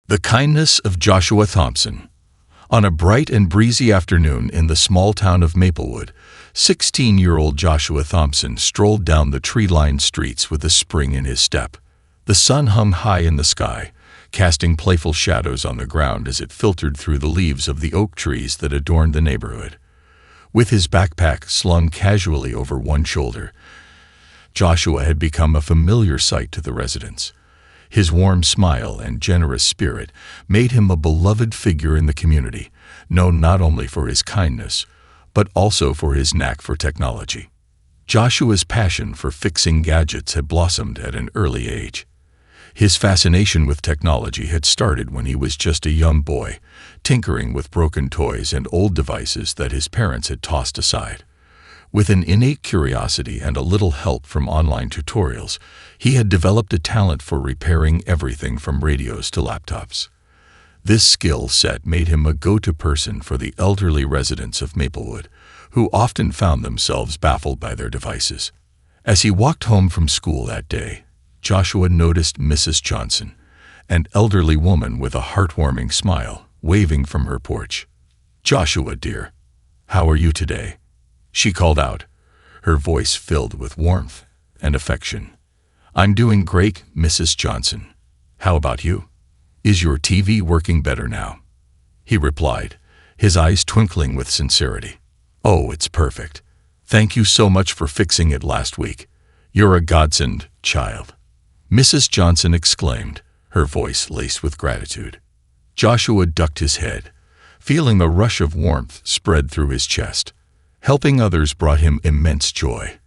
The kindness of Joshua Thompson. On a bright and breezy afternoon in the small town of Maplewood, 16-year-old Joshua Thompson strolled down the tree-lined streets with a spring in his step. The sun hung high in the sky, casting playful shadows on the ground as it filtered through the leaves of the oak trees that adorned the neighborhood. With his backpack slung casually over one shoulder, Joshua had become a familiar sight to the residents. His warm smile and generous spirit made him a beloved figure in the community, known not only for his kindness, but also for his knack for technology. Joshua's passion for fixing gadgets had blossomed at an early age. His fascination with technology had started when he was just a young boy, tinkering with broken toys and old devices that his parents had tossed aside. With an innate curiosity and a little help from online tutorials, he had developed a talent for repairing everything from radios to laptops. This skill set made him a go-to person for the elderly residents of Maplewood, who often found themselves baffled by their devices. As he walked home from school that day, Joshua noticed Mrs. Johnson, an elderly woman with a heartwarming smile, waving from her porch. "Joshua, dear, how are you today?" she called out, her voice filled with warmth and affection. "I'm doing great, Mrs. Johnson. How about you? Is your TV working better now?" He replied, his eyes twinkling with sincerity. "Oh, it's perfect. Thank you so much for fixing it last week. You're a godsend, child," Mrs. Johnson exclaimed, her voice laced with gratitude. Joshua ducked his head, feeling a rush of warmth spread through his chest. Helping others brought him immense joy,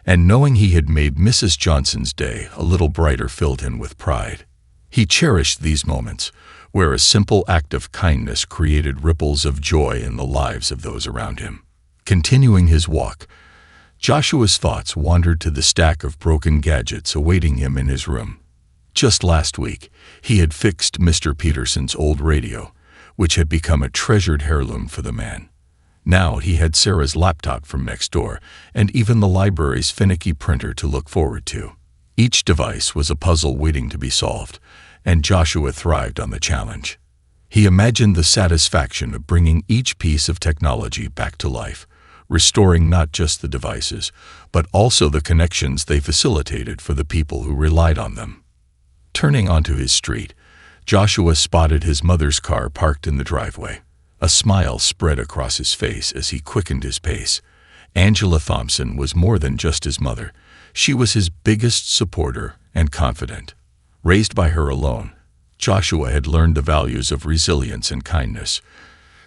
and knowing he had made Mrs. Johnson's day a little brighter filled him with pride. He cherished these moments, where a simple act of kindness created ripples of joy in the lives of those around him. Continuing his walk, Joshua's thoughts wandered to the stack of broken gadgets awaiting him in his room. Just last week, he had fixed Mr. Peterson's old radio, which had become a treasured heirloom for the man. Now he had Sarah's laptop from next door, and even the library's finicky printer to look forward to. Each device was a puzzle waiting to be solved, and Joshua thrived on the challenge. He imagined the satisfaction of bringing each piece of technology back to life, restoring not just the devices, but also the connections they facilitated for the people who relied on them. Turning onto his street, Joshua spotted his mother's car parked in the driveway. A smile spread across his face as he quickened his pace. Angela Thompson was more than just his mother. She was his biggest supporter and confidant. Raised by her alone, Joshua had learned the values of resilience and kindness,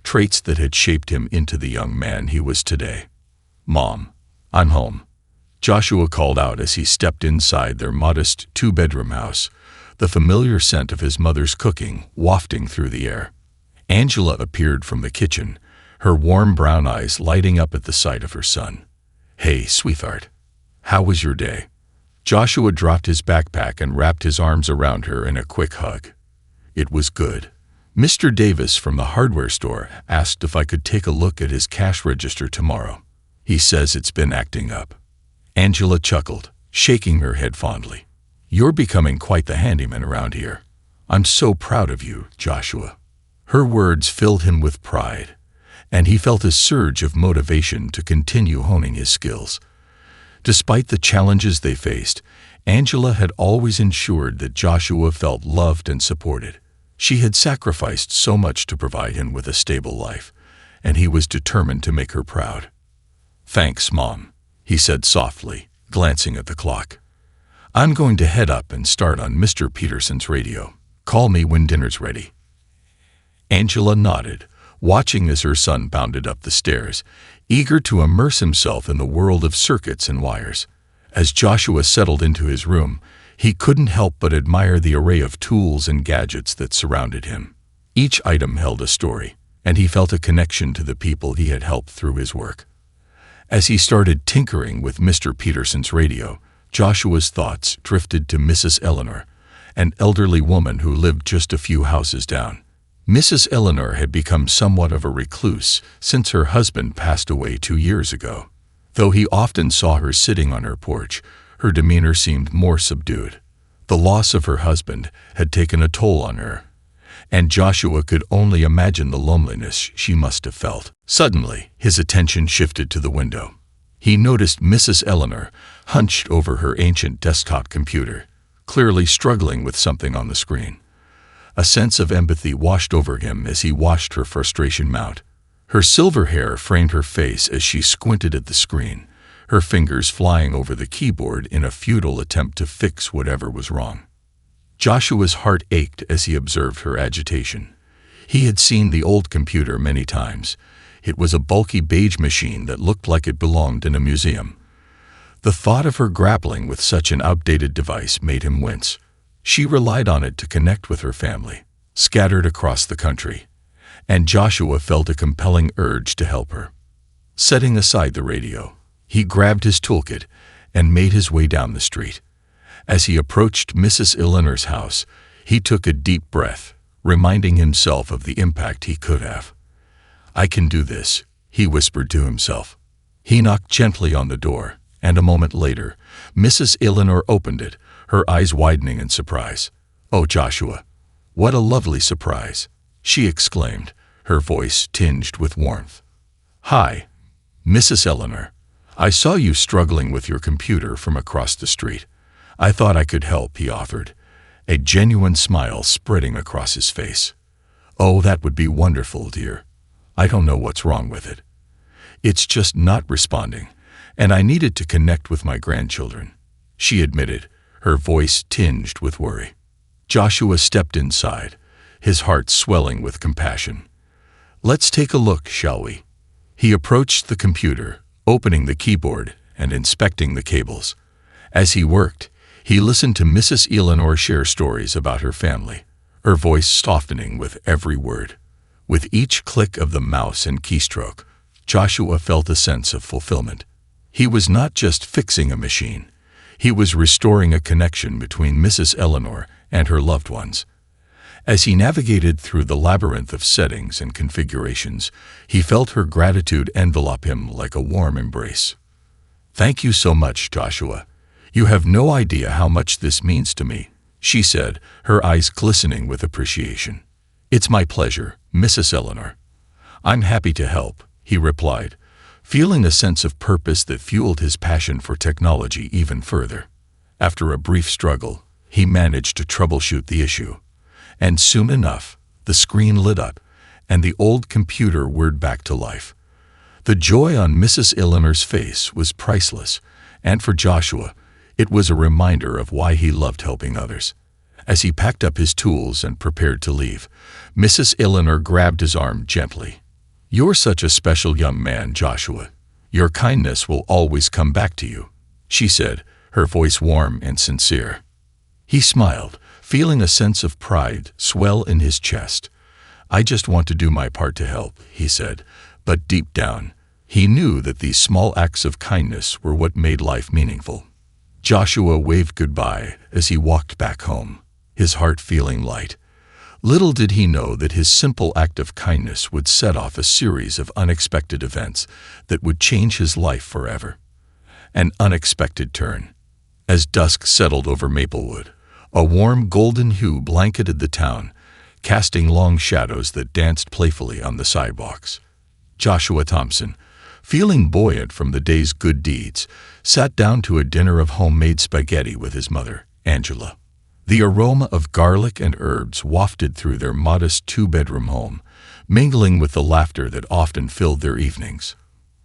traits that had shaped him into the young man he was today. "Mom, I'm home," Joshua called out as he stepped inside their modest two-bedroom house, the familiar scent of his mother's cooking wafting through the air. Angela appeared from the kitchen, her warm brown eyes lighting up at the sight of her son. "Hey, sweetheart. How was your day?" Joshua dropped his backpack and wrapped his arms around her in a quick hug. "It was good. Mr. Davis from the hardware store asked if I could take a look at his cash register tomorrow. He says it's been acting up." Angela chuckled, shaking her head fondly. "You're becoming quite the handyman around here. I'm so proud of you, Joshua." Her words filled him with pride, and he felt a surge of motivation to continue honing his skills. Despite the challenges they faced, Angela had always ensured that Joshua felt loved and supported. She had sacrificed so much to provide him with a stable life, and he was determined to make her proud. "Thanks, Mom," he said softly, glancing at the clock. "I'm going to head up and start on Mr. Peterson's radio. Call me when dinner's ready." Angela nodded, watching as her son bounded up the stairs, eager to immerse himself in the world of circuits and wires. As Joshua settled into his room, he couldn't help but admire the array of tools and gadgets that surrounded him. Each item held a story, and he felt a connection to the people he had helped through his work. As he started tinkering with Mr. Peterson's radio, Joshua's thoughts drifted to Mrs. Eleanor, an elderly woman who lived just a few houses down. Mrs. Eleanor had become somewhat of a recluse since her husband passed away 2 years ago. Though he often saw her sitting on her porch, her demeanor seemed more subdued. The loss of her husband had taken a toll on her, and Joshua could only imagine the loneliness she must have felt. Suddenly, his attention shifted to the window. He noticed Mrs. Eleanor hunched over her ancient desktop computer, clearly struggling with something on the screen. A sense of empathy washed over him as he watched her frustration mount. Her silver hair framed her face as she squinted at the screen, her fingers flying over the keyboard in a futile attempt to fix whatever was wrong. Joshua's heart ached as he observed her agitation. He had seen the old computer many times. It was a bulky beige machine that looked like it belonged in a museum. The thought of her grappling with such an outdated device made him wince. She relied on it to connect with her family, scattered across the country, and Joshua felt a compelling urge to help her. Setting aside the radio, he grabbed his toolkit and made his way down the street. As he approached Mrs. Eleanor's house, he took a deep breath, reminding himself of the impact he could have. "I can do this," he whispered to himself. He knocked gently on the door, and a moment later, Mrs. Eleanor opened it, her eyes widening in surprise. "Oh, Joshua, what a lovely surprise," she exclaimed, her voice tinged with warmth. "Hi, Mrs. Eleanor. I saw you struggling with your computer from across the street. I thought I could help," he offered, a genuine smile spreading across his face. "Oh, that would be wonderful, dear. I don't know what's wrong with it. It's just not responding, and I needed to connect with my grandchildren," she admitted, her voice tinged with worry. Joshua stepped inside, his heart swelling with compassion. "Let's take a look, shall we?" He approached the computer, opening the keyboard and inspecting the cables. As he worked, he listened to Mrs. Eleanor share stories about her family, her voice softening with every word. With each click of the mouse and keystroke, Joshua felt a sense of fulfillment. He was not just fixing a machine. He was restoring a connection between Mrs. Eleanor and her loved ones. As he navigated through the labyrinth of settings and configurations, he felt her gratitude envelop him like a warm embrace. "Thank you so much, Joshua. You have no idea how much this means to me," she said, her eyes glistening with appreciation. "It's my pleasure, Mrs. Eleanor." "I'm happy to help," he replied, feeling a sense of purpose that fueled his passion for technology even further. After a brief struggle, he managed to troubleshoot the issue. And soon enough, the screen lit up, and the old computer whirred back to life. The joy on Mrs. Eleanor's face was priceless, and for Joshua, it was a reminder of why he loved helping others. As he packed up his tools and prepared to leave, Mrs. Eleanor grabbed his arm gently. "You're such a special young man, Joshua. Your kindness will always come back to you," she said, her voice warm and sincere. He smiled, feeling a sense of pride swell in his chest. "I just want to do my part to help," he said, but deep down, he knew that these small acts of kindness were what made life meaningful. Joshua waved goodbye as he walked back home, his heart feeling light. Little did he know that his simple act of kindness would set off a series of unexpected events that would change his life forever. An unexpected turn. As dusk settled over Maplewood, a warm golden hue blanketed the town, casting long shadows that danced playfully on the sidewalks. Joshua Thompson, feeling buoyant from the day's good deeds, sat down to a dinner of homemade spaghetti with his mother, Angela. The aroma of garlic and herbs wafted through their modest two-bedroom home, mingling with the laughter that often filled their evenings.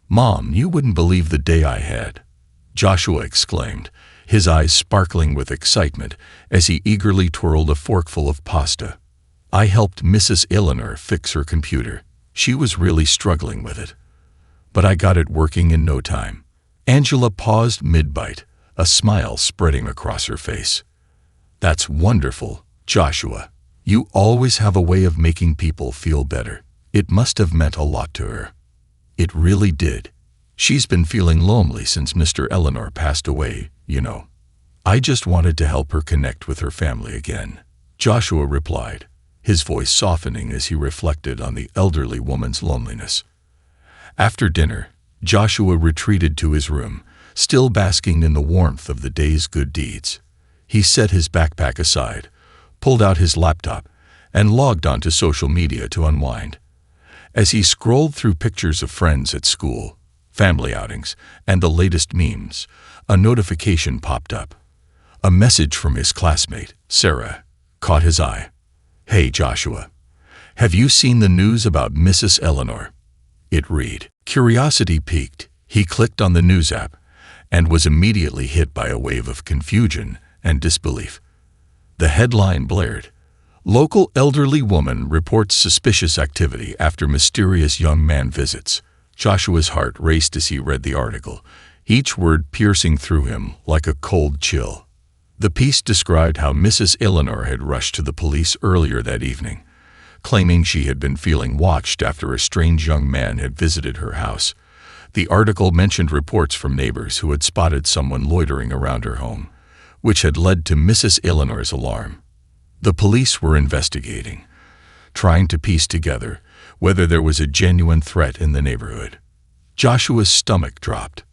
"Mom, you wouldn't believe the day I had," Joshua exclaimed, his eyes sparkling with excitement as he eagerly twirled a forkful of pasta. "I helped Mrs. Eleanor fix her computer. She was really struggling with it. But I got it working in no time." Angela paused mid-bite, a smile spreading across her face. "That's wonderful, Joshua. You always have a way of making people feel better." It must have meant a lot to her. It really did. "She's been feeling lonely since Mr. Eleanor passed away, you know. I just wanted to help her connect with her family again," Joshua replied, his voice softening as he reflected on the elderly woman's loneliness. After dinner, Joshua retreated to his room, still basking in the warmth of the day's good deeds. He set his backpack aside, pulled out his laptop, and logged onto social media to unwind. As he scrolled through pictures of friends at school, family outings, and the latest memes, a notification popped up. A message from his classmate, Sarah, caught his eye. "Hey Joshua, have you seen the news about Mrs. Eleanor?" It read. Curiosity piqued. He clicked on the news app and was immediately hit by a wave of confusion and disbelief. The headline blared. Local elderly woman reports suspicious activity after mysterious young man visits. Joshua's heart raced as he read the article, each word piercing through him like a cold chill. The piece described how Mrs. Eleanor had rushed to the police earlier that evening, claiming she had been feeling watched after a strange young man had visited her house. The article mentioned reports from neighbors who had spotted someone loitering around her home, which had led to Mrs. Eleanor's alarm. The police were investigating, trying to piece together whether there was a genuine threat in the neighborhood. Joshua's stomach dropped.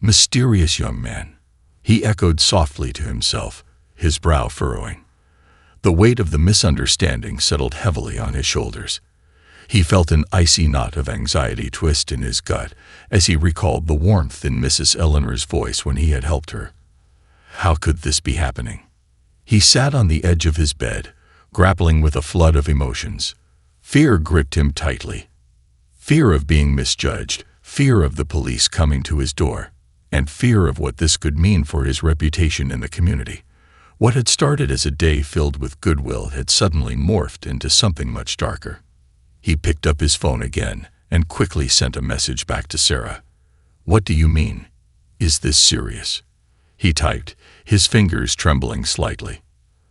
Mysterious young man. He echoed softly to himself, his brow furrowing. The weight of the misunderstanding settled heavily on his shoulders. He felt an icy knot of anxiety twist in his gut as he recalled the warmth in Mrs. Eleanor's voice when he had helped her. How could this be happening? He sat on the edge of his bed, grappling with a flood of emotions. Fear gripped him tightly. Fear of being misjudged, fear of the police coming to his door, and fear of what this could mean for his reputation in the community. What had started as a day filled with goodwill had suddenly morphed into something much darker. He picked up his phone again and quickly sent a message back to Sarah. "What do you mean? Is this serious?" He typed, his fingers trembling slightly.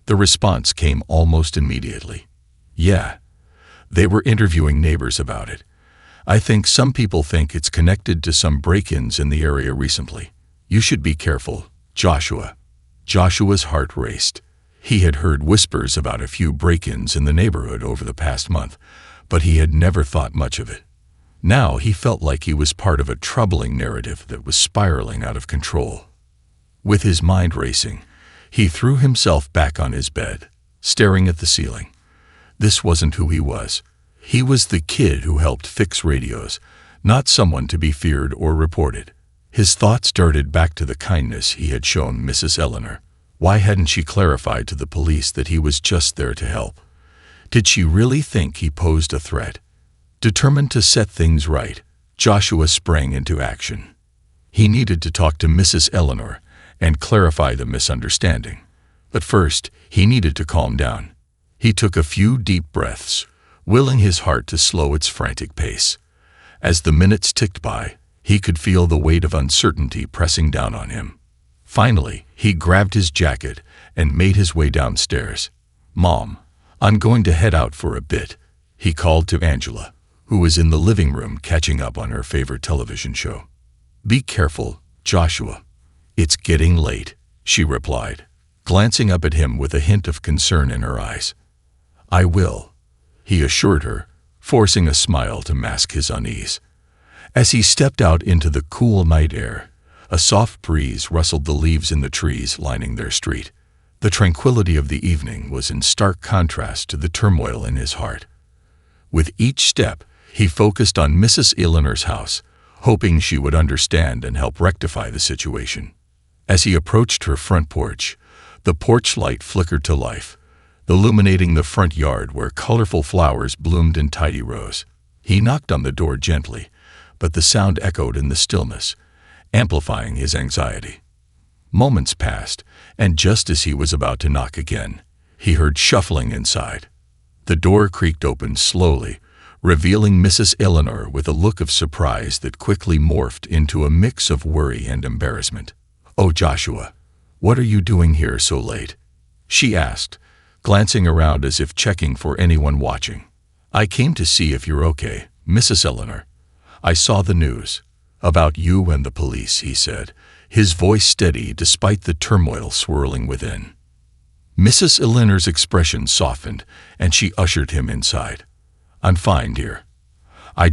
The response came almost immediately. "Yeah. They were interviewing neighbors about it. I think some people think it's connected to some break-ins in the area recently. You should be careful, Joshua." Joshua's heart raced. He had heard whispers about a few break-ins in the neighborhood over the past month, but he had never thought much of it. Now he felt like he was part of a troubling narrative that was spiraling out of control. With his mind racing, he threw himself back on his bed, staring at the ceiling. This wasn't who he was. He was the kid who helped fix radios, not someone to be feared or reported. His thoughts darted back to the kindness he had shown Mrs. Eleanor. Why hadn't she clarified to the police that he was just there to help? Did she really think he posed a threat? Determined to set things right, Joshua sprang into action. He needed to talk to Mrs. Eleanor and clarify the misunderstanding. But first, he needed to calm down. He took a few deep breaths, willing his heart to slow its frantic pace. As the minutes ticked by, he could feel the weight of uncertainty pressing down on him. Finally, he grabbed his jacket and made his way downstairs. "Mom, I'm going to head out for a bit," he called to Angela, who was in the living room catching up on her favorite television show. "Be careful, Joshua. It's getting late," she replied, glancing up at him with a hint of concern in her eyes. "I will," he assured her, forcing a smile to mask his unease. As he stepped out into the cool night air, a soft breeze rustled the leaves in the trees lining their street. The tranquility of the evening was in stark contrast to the turmoil in his heart. With each step, he focused on Mrs. Eleanor's house, hoping she would understand and help rectify the situation. As he approached her front porch, the porch light flickered to life, illuminating the front yard where colorful flowers bloomed in tidy rows. He knocked on the door gently, but the sound echoed in the stillness, amplifying his anxiety. Moments passed, and just as he was about to knock again, he heard shuffling inside. The door creaked open slowly, revealing Mrs. Eleanor with a look of surprise that quickly morphed into a mix of worry and embarrassment. "Oh, Joshua, what are you doing here so late?" she asked, glancing around as if checking for anyone watching. "I came to see if you're okay, Mrs. Eleanor. I saw the news about you and the police," he said, his voice steady despite the turmoil swirling within. Mrs. Eleanor's expression softened, and she ushered him inside. "I'm fine, dear. I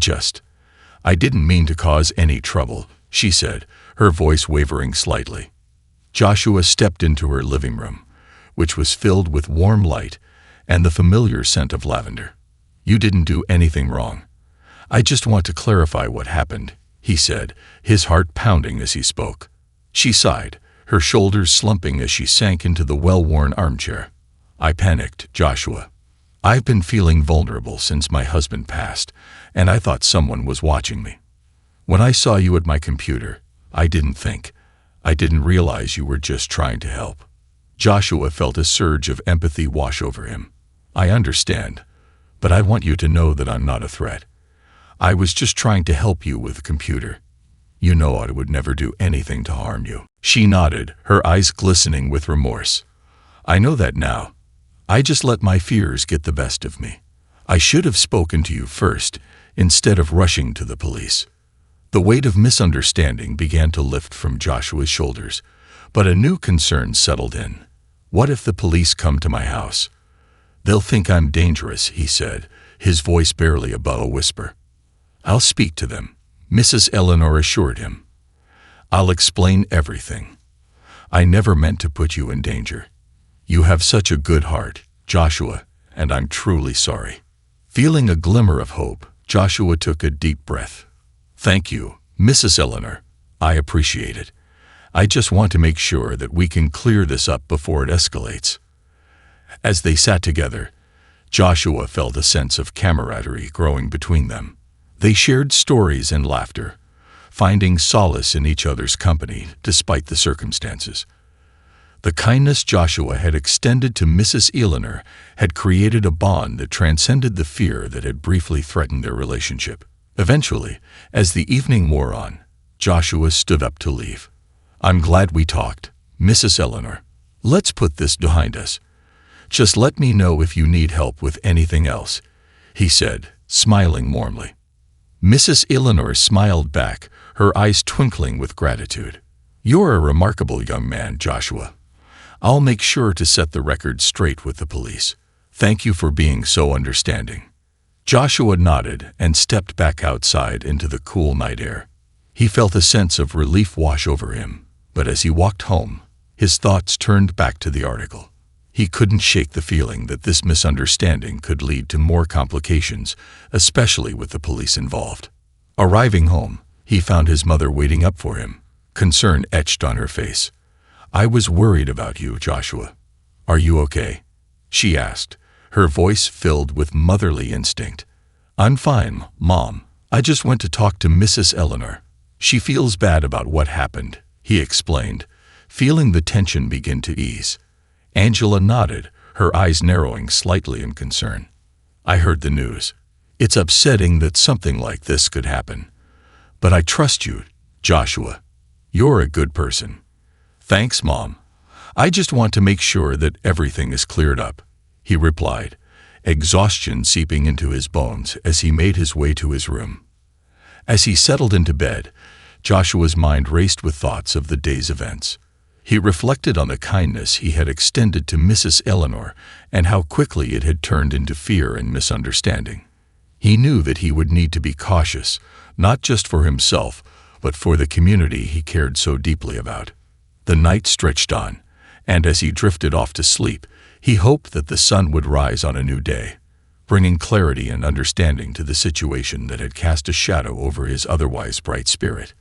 didn't mean to cause any trouble," she said, her voice wavering slightly. Joshua stepped into her living room, which was filled with warm light and the familiar scent of lavender. "You didn't do anything wrong. I just want to clarify what happened," he said, his heart pounding as he spoke. She sighed, her shoulders slumping as she sank into the well-worn armchair. "I panicked, Joshua. I've been feeling vulnerable since my husband passed, and I thought someone was watching me. When I saw you at my computer, I didn't realize you were just trying to help." Joshua felt a surge of empathy wash over him. "I understand, but I want you to know that I'm not a threat. I was just trying to help you with the computer. You know I would never do anything to harm you." She nodded, her eyes glistening with remorse. "I know that now. I just let my fears get the best of me. I should have spoken to you first, instead of rushing to the police." The weight of misunderstanding began to lift from Joshua's shoulders, but a new concern settled in. "What if the police come to my house? They'll think I'm dangerous," he said, his voice barely above a whisper. "I'll speak to them," Mrs. Eleanor assured him. "I'll explain everything. I never meant to put you in danger. You have such a good heart, Joshua, and I'm truly sorry." Feeling a glimmer of hope, Joshua took a deep breath. "Thank you, Mrs. Eleanor. I appreciate it. I just want to make sure that we can clear this up before it escalates." As they sat together, Joshua felt a sense of camaraderie growing between them. They shared stories and laughter, finding solace in each other's company despite the circumstances. The kindness Joshua had extended to Mrs. Eleanor had created a bond that transcended the fear that had briefly threatened their relationship. Eventually, as the evening wore on, Joshua stood up to leave. "I'm glad we talked, Mrs. Eleanor. Let's put this behind us. Just let me know if you need help with anything else," he said, smiling warmly. Mrs. Eleanor smiled back, her eyes twinkling with gratitude. "You're a remarkable young man, Joshua. I'll make sure to set the record straight with the police. Thank you for being so understanding." Joshua nodded and stepped back outside into the cool night air. He felt a sense of relief wash over him, but as he walked home, his thoughts turned back to the article. He couldn't shake the feeling that this misunderstanding could lead to more complications, especially with the police involved. Arriving home, he found his mother waiting up for him, concern etched on her face. "I was worried about you, Joshua. Are you okay?" she asked, her voice filled with motherly instinct. "I'm fine, Mom. I just went to talk to Mrs. Eleanor. She feels bad about what happened," he explained, feeling the tension begin to ease. Angela nodded, her eyes narrowing slightly in concern. "I heard the news. It's upsetting that something like this could happen. But I trust you, Joshua. You're a good person." "Thanks, Mom. I just want to make sure that everything is cleared up," he replied, exhaustion seeping into his bones as he made his way to his room. As he settled into bed, Joshua's mind raced with thoughts of the day's events. He reflected on the kindness he had extended to Mrs. Eleanor and how quickly it had turned into fear and misunderstanding. He knew that he would need to be cautious, not just for himself, but for the community he cared so deeply about. The night stretched on, and as he drifted off to sleep, he hoped that the sun would rise on a new day, bringing clarity and understanding to the situation that had cast a shadow over his otherwise bright spirit.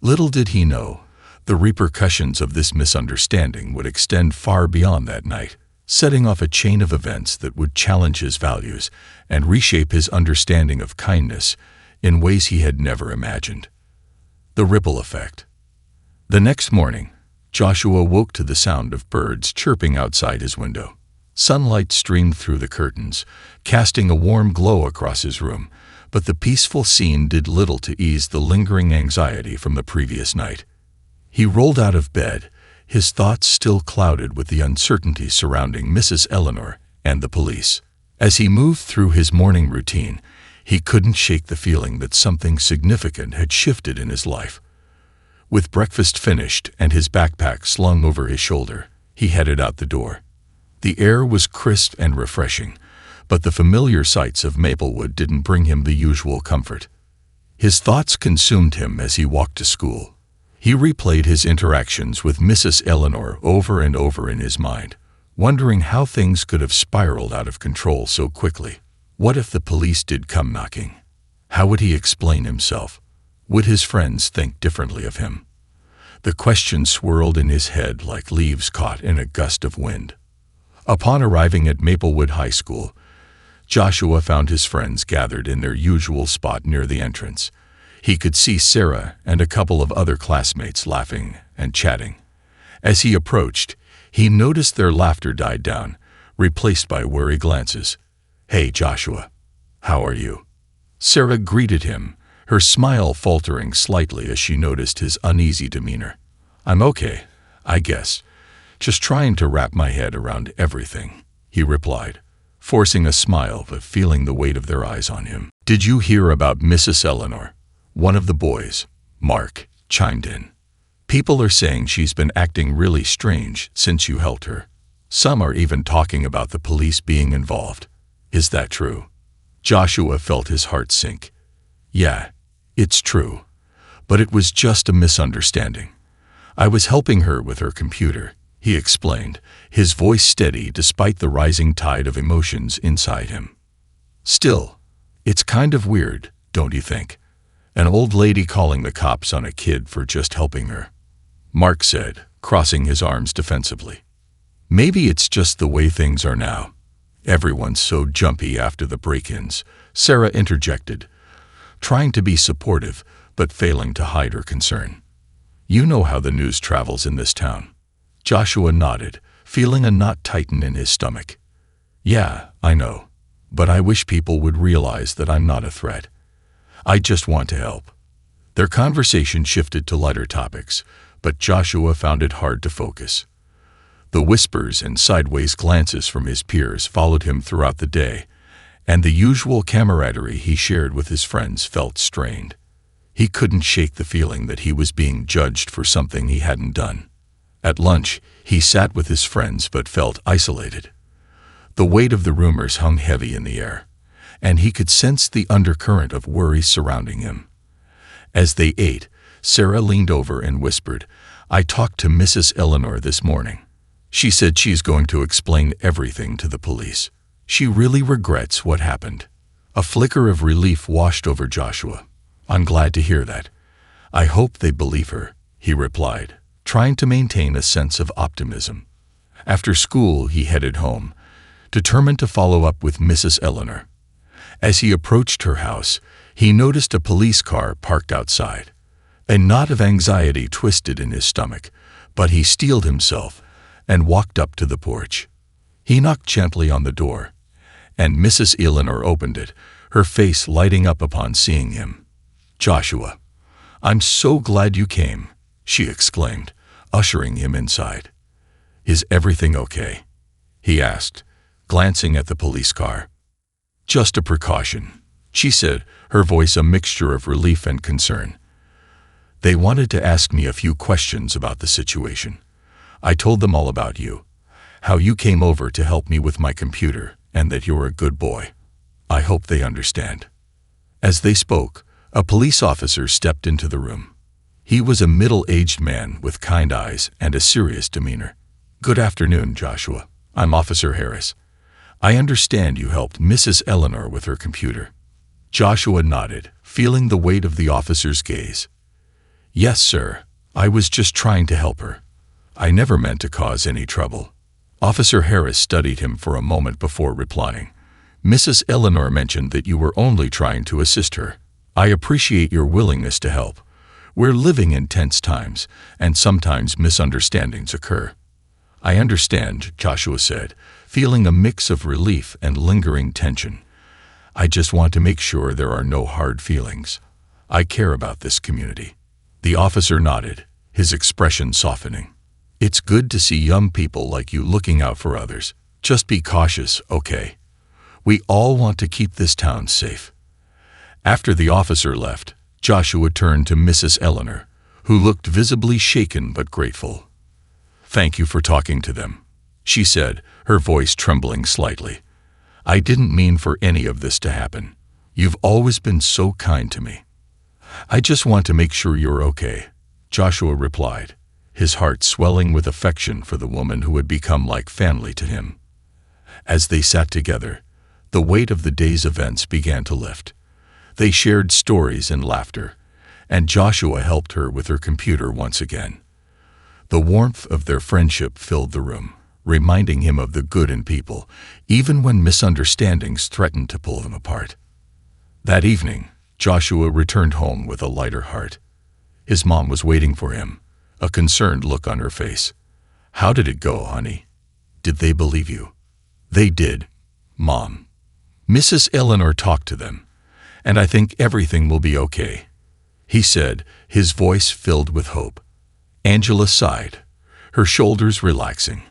Little did he know, the repercussions of this misunderstanding would extend far beyond that night, setting off a chain of events that would challenge his values and reshape his understanding of kindness in ways he had never imagined. The ripple effect. The next morning, Joshua woke to the sound of birds chirping outside his window. Sunlight streamed through the curtains, casting a warm glow across his room, but the peaceful scene did little to ease the lingering anxiety from the previous night. He rolled out of bed, his thoughts still clouded with the uncertainty surrounding Mrs. Eleanor and the police. As he moved through his morning routine, he couldn't shake the feeling that something significant had shifted in his life. With breakfast finished and his backpack slung over his shoulder, he headed out the door. The air was crisp and refreshing, but the familiar sights of Maplewood didn't bring him the usual comfort. His thoughts consumed him as he walked to school. He replayed his interactions with Mrs. Eleanor over and over in his mind, wondering how things could have spiraled out of control so quickly. What if the police did come knocking? How would he explain himself? Would his friends think differently of him? The question swirled in his head like leaves caught in a gust of wind. Upon arriving at Maplewood High School, Joshua found his friends gathered in their usual spot near the entrance. He could see Sarah and a couple of other classmates laughing and chatting. As he approached, he noticed their laughter died down, replaced by worried glances. "Hey, Joshua. How are you?" Sarah greeted him, her smile faltering slightly as she noticed his uneasy demeanor. "I'm okay, I guess. Just trying to wrap my head around everything," he replied, forcing a smile but feeling the weight of their eyes on him. "Did you hear about Mrs. Eleanor?" One of the boys, Mark, chimed in. "People are saying she's been acting really strange since you helped her. Some are even talking about the police being involved. Is that true?" Joshua felt his heart sink. "Yeah, it's true. But it was just a misunderstanding. I was helping her with her computer," he explained, his voice steady despite the rising tide of emotions inside him. "Still, it's kind of weird, don't you think? An old lady calling the cops on a kid for just helping her," Mark said, crossing his arms defensively. "Maybe it's just the way things are now. Everyone's so jumpy after the break-ins," Sarah interjected, trying to be supportive but failing to hide her concern. "You know how the news travels in this town." Joshua nodded, feeling a knot tighten in his stomach. "Yeah, I know. But I wish people would realize that I'm not a threat. I just want to help." Their conversation shifted to lighter topics, but Joshua found it hard to focus. The whispers and sideways glances from his peers followed him throughout the day, and the usual camaraderie he shared with his friends felt strained. He couldn't shake the feeling that he was being judged for something he hadn't done. At lunch, he sat with his friends but felt isolated. The weight of the rumors hung heavy in the air, and he could sense the undercurrent of worry surrounding him. As they ate, Sarah leaned over and whispered, "I talked to Mrs. Eleanor this morning. She said she's going to explain everything to the police. She really regrets what happened." A flicker of relief washed over Joshua. "I'm glad to hear that. I hope they believe her," he replied, trying to maintain a sense of optimism. After school, he headed home, determined to follow up with Mrs. Eleanor. As he approached her house, he noticed a police car parked outside. A knot of anxiety twisted in his stomach, but he steeled himself and walked up to the porch. He knocked gently on the door, and Mrs. Eleanor opened it, her face lighting up upon seeing him. "Joshua, I'm so glad you came," she exclaimed, ushering him inside. "Is everything okay?" he asked, glancing at the police car. "Just a precaution," she said, her voice a mixture of relief and concern. "They wanted to ask me a few questions about the situation. I told them all about you, how you came over to help me with my computer, and that you're a good boy. I hope they understand." As they spoke, a police officer stepped into the room. He was a middle-aged man with kind eyes and a serious demeanor. "Good afternoon, Joshua. I'm Officer Harris. I understand you helped Mrs. Eleanor with her computer." Joshua nodded, feeling the weight of the officer's gaze. "Yes, sir. I was just trying to help her. I never meant to cause any trouble." Officer Harris studied him for a moment before replying. "Mrs. Eleanor mentioned that you were only trying to assist her. I appreciate your willingness to help. We're living in tense times, and sometimes misunderstandings occur." "I understand," Joshua said, feeling a mix of relief and lingering tension. "I just want to make sure there are no hard feelings. I care about this community." The officer nodded, his expression softening. "It's good to see young people like you looking out for others. Just be cautious, okay? We all want to keep this town safe." After the officer left, Joshua turned to Mrs. Eleanor, who looked visibly shaken but grateful. "Thank you for talking to them," she said, her voice trembling slightly. "I didn't mean for any of this to happen. You've always been so kind to me." "I just want to make sure you're okay," Joshua replied, his heart swelling with affection for the woman who had become like family to him. As they sat together, the weight of the day's events began to lift. They shared stories and laughter, and Joshua helped her with her computer once again. The warmth of their friendship filled the room, reminding him of the good in people, even when misunderstandings threatened to pull them apart. That evening, Joshua returned home with a lighter heart. His mom was waiting for him, a concerned look on her face. "How did it go, honey? Did they believe you?" "They did, Mom. Mrs. Eleanor talked to them, and I think everything will be okay," he said, his voice filled with hope. Angela sighed, her shoulders relaxing.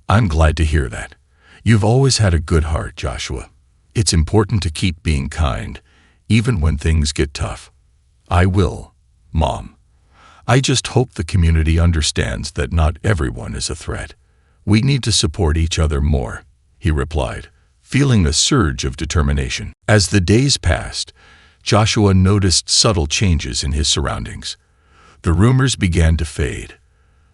"I'm glad to hear that. You've always had a good heart, Joshua. It's important to keep being kind, even when things get tough." "I will, Mom. I just hope the community understands that not everyone is a threat. We need to support each other more," he replied, feeling a surge of determination. As the days passed, Joshua noticed subtle changes in his surroundings. The rumors began to fade,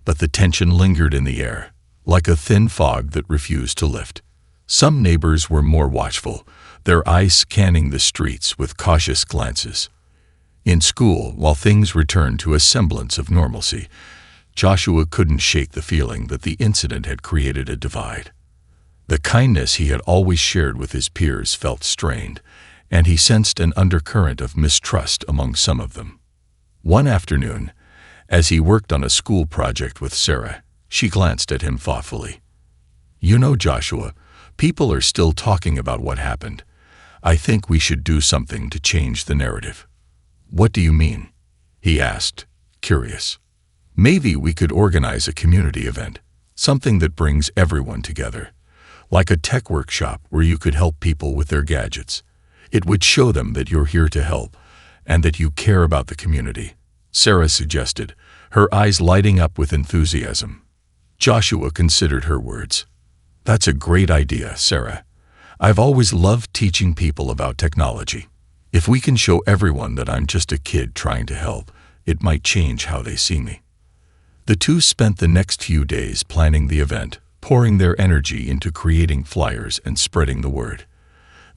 but the tension lingered in the air, like a thin fog that refused to lift. Some neighbors were more watchful, their eyes scanning the streets with cautious glances. In school, while things returned to a semblance of normalcy, Joshua couldn't shake the feeling that the incident had created a divide. The kindness he had always shared with his peers felt strained, and he sensed an undercurrent of mistrust among some of them. One afternoon, as he worked on a school project with Sarah, she glanced at him thoughtfully. "You know, Joshua, people are still talking about what happened. I think we should do something to change the narrative." "What do you mean?" he asked, curious. "Maybe we could organize a community event, something that brings everyone together, like a tech workshop where you could help people with their gadgets. It would show them that you're here to help and that you care about the community," Sarah suggested, her eyes lighting up with enthusiasm. Joshua considered her words. "That's a great idea, Sarah. I've always loved teaching people about technology. If we can show everyone that I'm just a kid trying to help, it might change how they see me." The two spent the next few days planning the event, pouring their energy into creating flyers and spreading the word.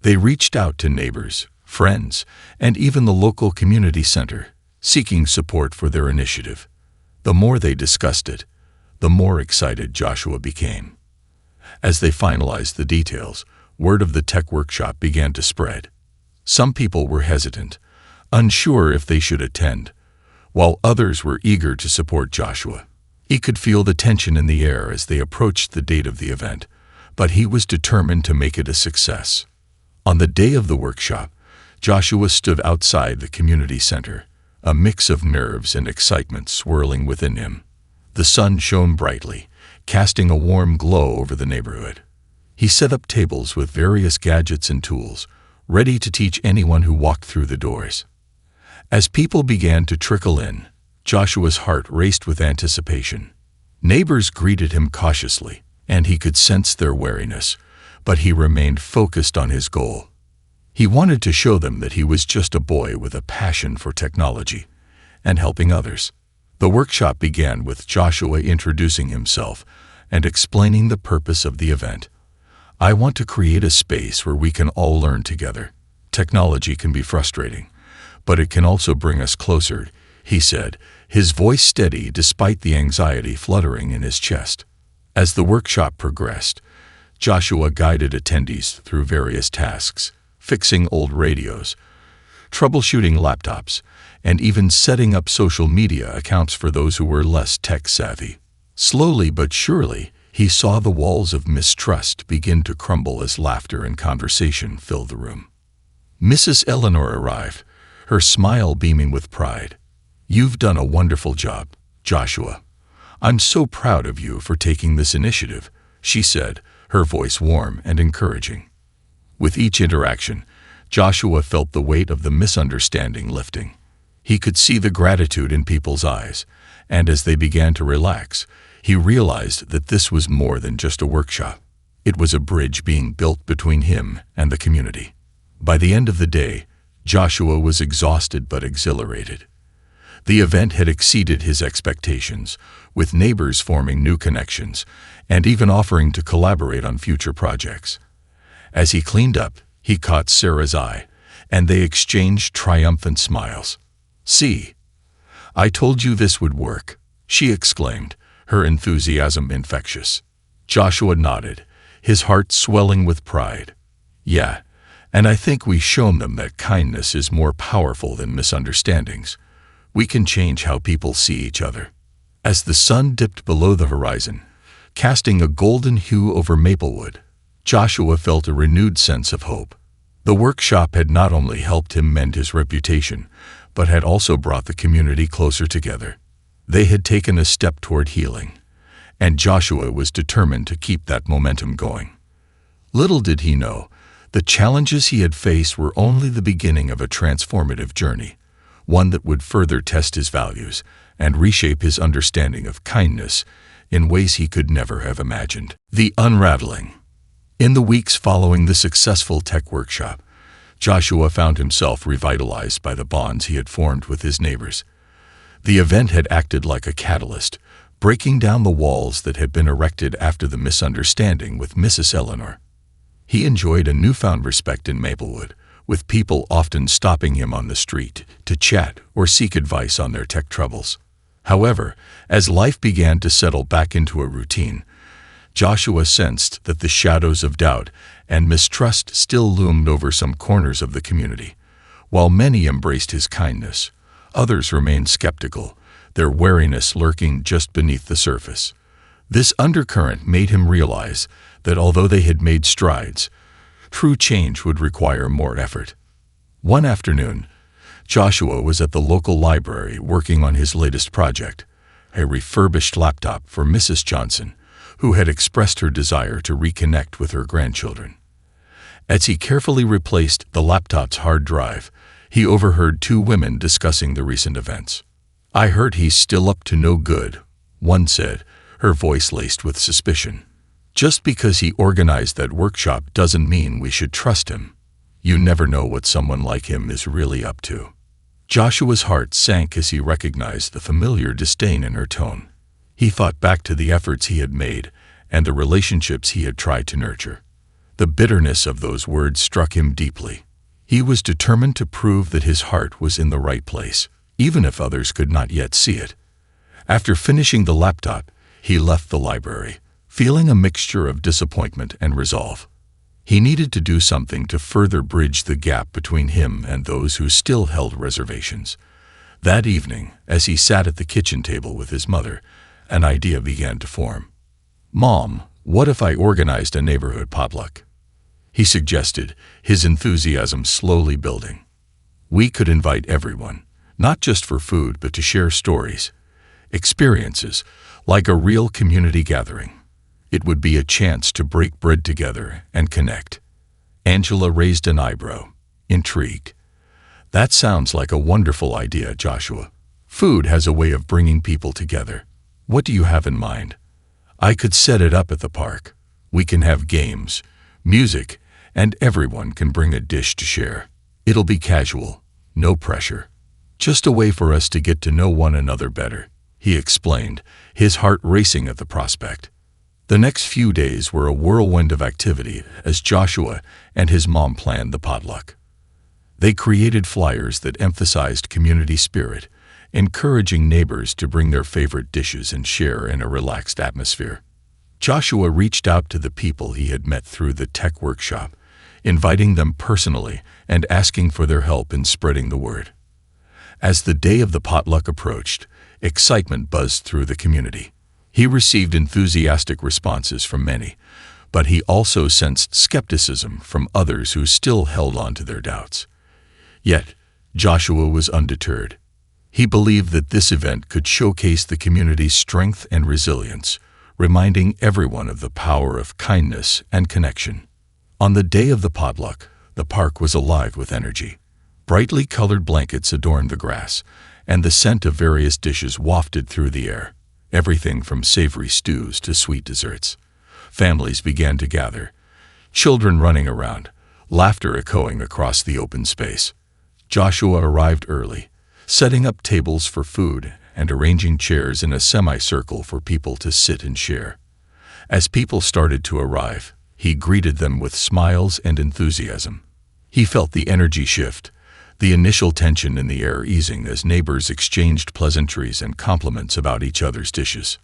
They reached out to neighbors, friends, and even the local community center, seeking support for their initiative. The more they discussed it, the more excited Joshua became. As they finalized the details, word of the tech workshop began to spread. Some people were hesitant, unsure if they should attend, while others were eager to support Joshua. He could feel the tension in the air as they approached the date of the event, but he was determined to make it a success. On the day of the workshop, Joshua stood outside the community center, a mix of nerves and excitement swirling within him. The sun shone brightly, casting a warm glow over the neighborhood. He set up tables with various gadgets and tools, ready to teach anyone who walked through the doors. As people began to trickle in, Joshua's heart raced with anticipation. Neighbors greeted him cautiously, and he could sense their wariness, but he remained focused on his goal. He wanted to show them that he was just a boy with a passion for technology and helping others. The workshop began with Joshua introducing himself and explaining the purpose of the event. "I want to create a space where we can all learn together. Technology can be frustrating, but it can also bring us closer," he said, his voice steady despite the anxiety fluttering in his chest. As the workshop progressed, Joshua guided attendees through various tasks, fixing old radios, troubleshooting laptops, and even setting up social media accounts for those who were less tech-savvy. Slowly but surely, he saw the walls of mistrust begin to crumble as laughter and conversation filled the room. Mrs. Eleanor arrived, her smile beaming with pride. "You've done a wonderful job, Joshua. I'm so proud of you for taking this initiative," she said, her voice warm and encouraging. With each interaction, Joshua felt the weight of the misunderstanding lifting. He could see the gratitude in people's eyes, and as they began to relax, he realized that this was more than just a workshop. It was a bridge being built between him and the community. By the end of the day, Joshua was exhausted but exhilarated. The event had exceeded his expectations, with neighbors forming new connections and even offering to collaborate on future projects. As he cleaned up, he caught Sarah's eye, and they exchanged triumphant smiles. "See, I told you this would work," she exclaimed, her enthusiasm infectious. Joshua nodded, his heart swelling with pride. "Yeah, and I think we've shown them that kindness is more powerful than misunderstandings. We can change how people see each other." As the sun dipped below the horizon, casting a golden hue over Maplewood, Joshua felt a renewed sense of hope. The workshop had not only helped him mend his reputation, but had also brought the community closer together. They had taken a step toward healing, and Joshua was determined to keep that momentum going. Little did he know, the challenges he had faced were only the beginning of a transformative journey, one that would further test his values and reshape his understanding of kindness in ways he could never have imagined. The unraveling. In the weeks following the successful tech workshop, Joshua found himself revitalized by the bonds he had formed with his neighbors. The event had acted like a catalyst, breaking down the walls that had been erected after the misunderstanding with Mrs. Eleanor. He enjoyed a newfound respect in Maplewood, with people often stopping him on the street to chat or seek advice on their tech troubles. However, as life began to settle back into a routine, Joshua sensed that the shadows of doubt and mistrust still loomed over some corners of the community. While many embraced his kindness, others remained skeptical, their wariness lurking just beneath the surface. This undercurrent made him realize that although they had made strides, true change would require more effort. One afternoon, Joshua was at the local library working on his latest project, a refurbished laptop for Mrs. Johnson, who had expressed her desire to reconnect with her grandchildren. As he carefully replaced the laptop's hard drive, he overheard two women discussing the recent events. "I heard he's still up to no good," one said, her voice laced with suspicion. "Just because he organized that workshop doesn't mean we should trust him. You never know what someone like him is really up to." Joshua's heart sank as he recognized the familiar disdain in her tone. He thought back to the efforts he had made and the relationships he had tried to nurture. The bitterness of those words struck him deeply. He was determined to prove that his heart was in the right place, even if others could not yet see it. After finishing the laptop, he left the library, feeling a mixture of disappointment and resolve. He needed to do something to further bridge the gap between him and those who still held reservations. That evening, as he sat at the kitchen table with his mother, an idea began to form. "Mom, what if I organized a neighborhood potluck?" he suggested, his enthusiasm slowly building. "We could invite everyone, not just for food but to share stories, experiences, like a real community gathering. It would be a chance to break bread together and connect." Angela raised an eyebrow, intrigued. "That sounds like a wonderful idea, Joshua. Food has a way of bringing people together. What do you have in mind?" "I could set it up at the park. We can have games, music, and everyone can bring a dish to share. It'll be casual, no pressure. Just a way for us to get to know one another better," he explained, his heart racing at the prospect. The next few days were a whirlwind of activity as Joshua and his mom planned the potluck. They created flyers that emphasized community spirit, encouraging neighbors to bring their favorite dishes and share in a relaxed atmosphere. Joshua reached out to the people he had met through the tech workshop, inviting them personally and asking for their help in spreading the word. As the day of the potluck approached, excitement buzzed through the community. He received enthusiastic responses from many, but he also sensed skepticism from others who still held on to their doubts. Yet, Joshua was undeterred. He believed that this event could showcase the community's strength and resilience, reminding everyone of the power of kindness and connection. On the day of the potluck, the park was alive with energy. Brightly colored blankets adorned the grass, and the scent of various dishes wafted through the air, everything from savory stews to sweet desserts. Families began to gather, children running around, laughter echoing across the open space. Joshua arrived early, setting up tables for food and arranging chairs in a semicircle for people to sit and share. As people started to arrive, he greeted them with smiles and enthusiasm. He felt the energy shift, the initial tension in the air easing as neighbors exchanged pleasantries and compliments about each other's dishes.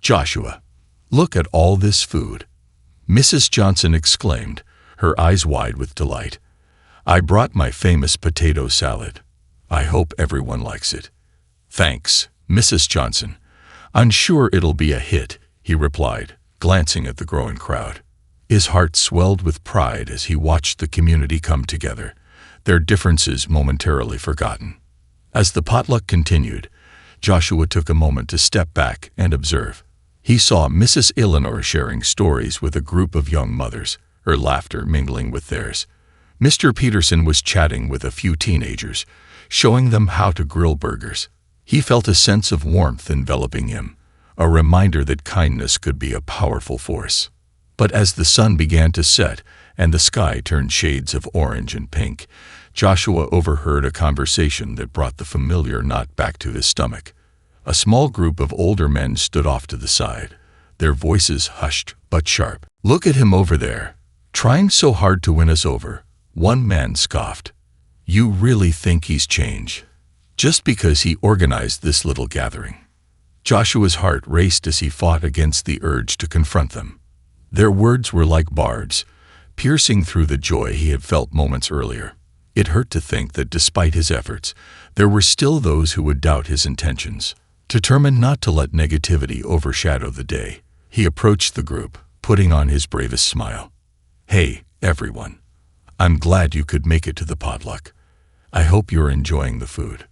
"Joshua, look at all this food," Mrs. Johnson exclaimed, her eyes wide with delight. "I brought my famous potato salad. I hope everyone likes it." "Thanks, Mrs. Johnson. I'm sure it'll be a hit," he replied, glancing at the growing crowd. His heart swelled with pride as he watched the community come together, their differences momentarily forgotten. As the potluck continued, Joshua took a moment to step back and observe. He saw Mrs. Eleanor sharing stories with a group of young mothers, her laughter mingling with theirs. Mr. Peterson was chatting with a few teenagers, showing them how to grill burgers. He felt a sense of warmth enveloping him, a reminder that kindness could be a powerful force. But as the sun began to set and the sky turned shades of orange and pink, Joshua overheard a conversation that brought the familiar knot back to his stomach. A small group of older men stood off to the side, their voices hushed but sharp. "Look at him over there, trying so hard to win us over," one man scoffed. "You really think he's changed just because he organized this little gathering?" Joshua's heart raced as he fought against the urge to confront them. Their words were like darts, piercing through the joy he had felt moments earlier. It hurt to think that despite his efforts, there were still those who would doubt his intentions. Determined not to let negativity overshadow the day, he approached the group, putting on his bravest smile. "Hey, everyone. I'm glad you could make it to the potluck. I hope you're enjoying the food."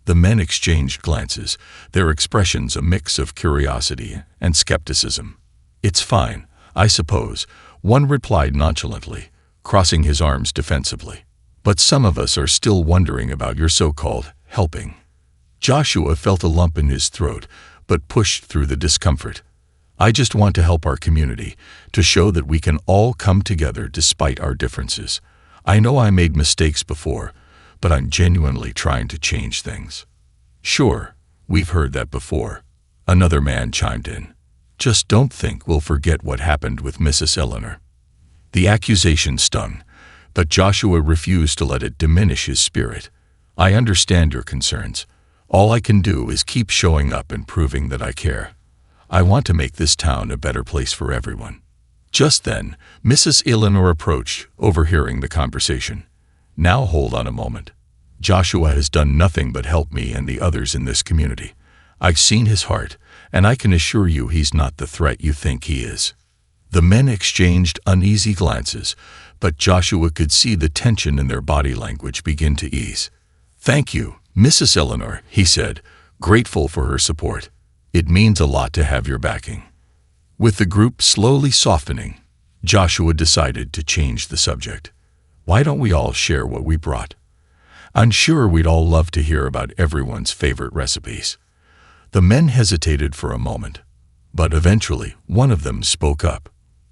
The men exchanged glances, their expressions a mix of curiosity and skepticism. "It's fine, I suppose," one replied nonchalantly, crossing his arms defensively. "But some of us are still wondering about your so-called helping." Joshua felt a lump in his throat, but pushed through the discomfort. "I just want to help our community, to show that we can all come together despite our differences. I know I made mistakes before, but I'm genuinely trying to change things." "Sure, we've heard that before," another man chimed in. "Just don't think we'll forget what happened with Mrs. Eleanor." The accusation stung, but Joshua refused to let it diminish his spirit. "I understand your concerns. All I can do is keep showing up and proving that I care. I want to make this town a better place for everyone." Just then, Mrs. Eleanor approached, overhearing the conversation. "Now hold on a moment. Joshua has done nothing but help me and the others in this community. I've seen his heart, and I can assure you he's not the threat you think he is." The men exchanged uneasy glances, but Joshua could see the tension in their body language begin to ease. "Thank you, Mrs. Eleanor," he said, grateful for her support. "It means a lot to have your backing." With the group slowly softening, Joshua decided to change the subject. "Why don't we all share what we brought? I'm sure we'd all love to hear about everyone's favorite recipes." The men hesitated for a moment, but eventually one of them spoke up.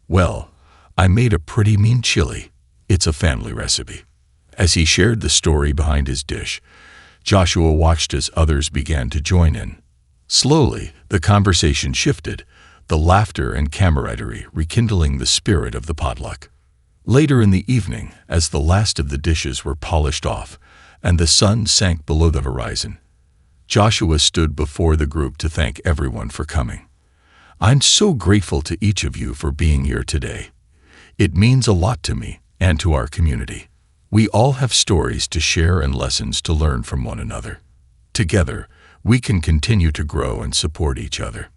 "Well, I made a pretty mean chili. It's a family recipe." As he shared the story behind his dish, Joshua watched as others began to join in. Slowly, the conversation shifted, the laughter and camaraderie rekindling the spirit of the potluck. Later in the evening, as the last of the dishes were polished off and the sun sank below the horizon, Joshua stood before the group to thank everyone for coming. "I'm so grateful to each of you for being here today. It means a lot to me and to our community. We all have stories to share and lessons to learn from one another. Together, we can continue to grow and support each other."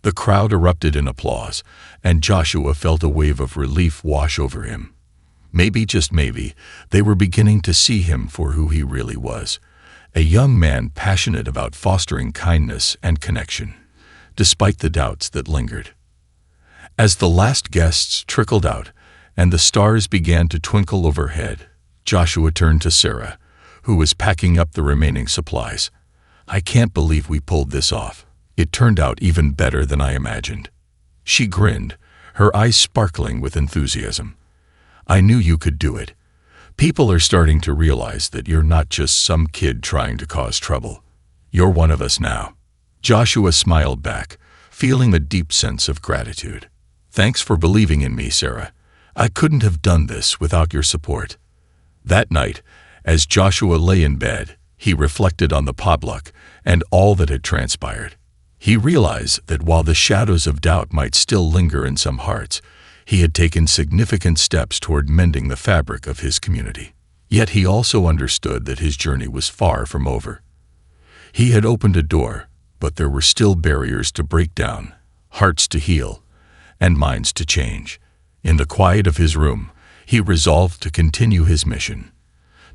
The crowd erupted in applause, and Joshua felt a wave of relief wash over him. Maybe, just maybe, they were beginning to see him for who he really was, a young man passionate about fostering kindness and connection, despite the doubts that lingered. As the last guests trickled out and the stars began to twinkle overhead, Joshua turned to Sarah, who was packing up the remaining supplies. "I can't believe we pulled this off. It turned out even better than I imagined." She grinned, her eyes sparkling with enthusiasm. "I knew you could do it. People are starting to realize that you're not just some kid trying to cause trouble. You're one of us now." Joshua smiled back, feeling a deep sense of gratitude. "Thanks for believing in me, Sarah. I couldn't have done this without your support." That night, as Joshua lay in bed, he reflected on the potluck and all that had transpired. He realized that while the shadows of doubt might still linger in some hearts, he had taken significant steps toward mending the fabric of his community. Yet he also understood that his journey was far from over. He had opened a door, but there were still barriers to break down, hearts to heal, and minds to change. In the quiet of his room, he resolved to continue his mission,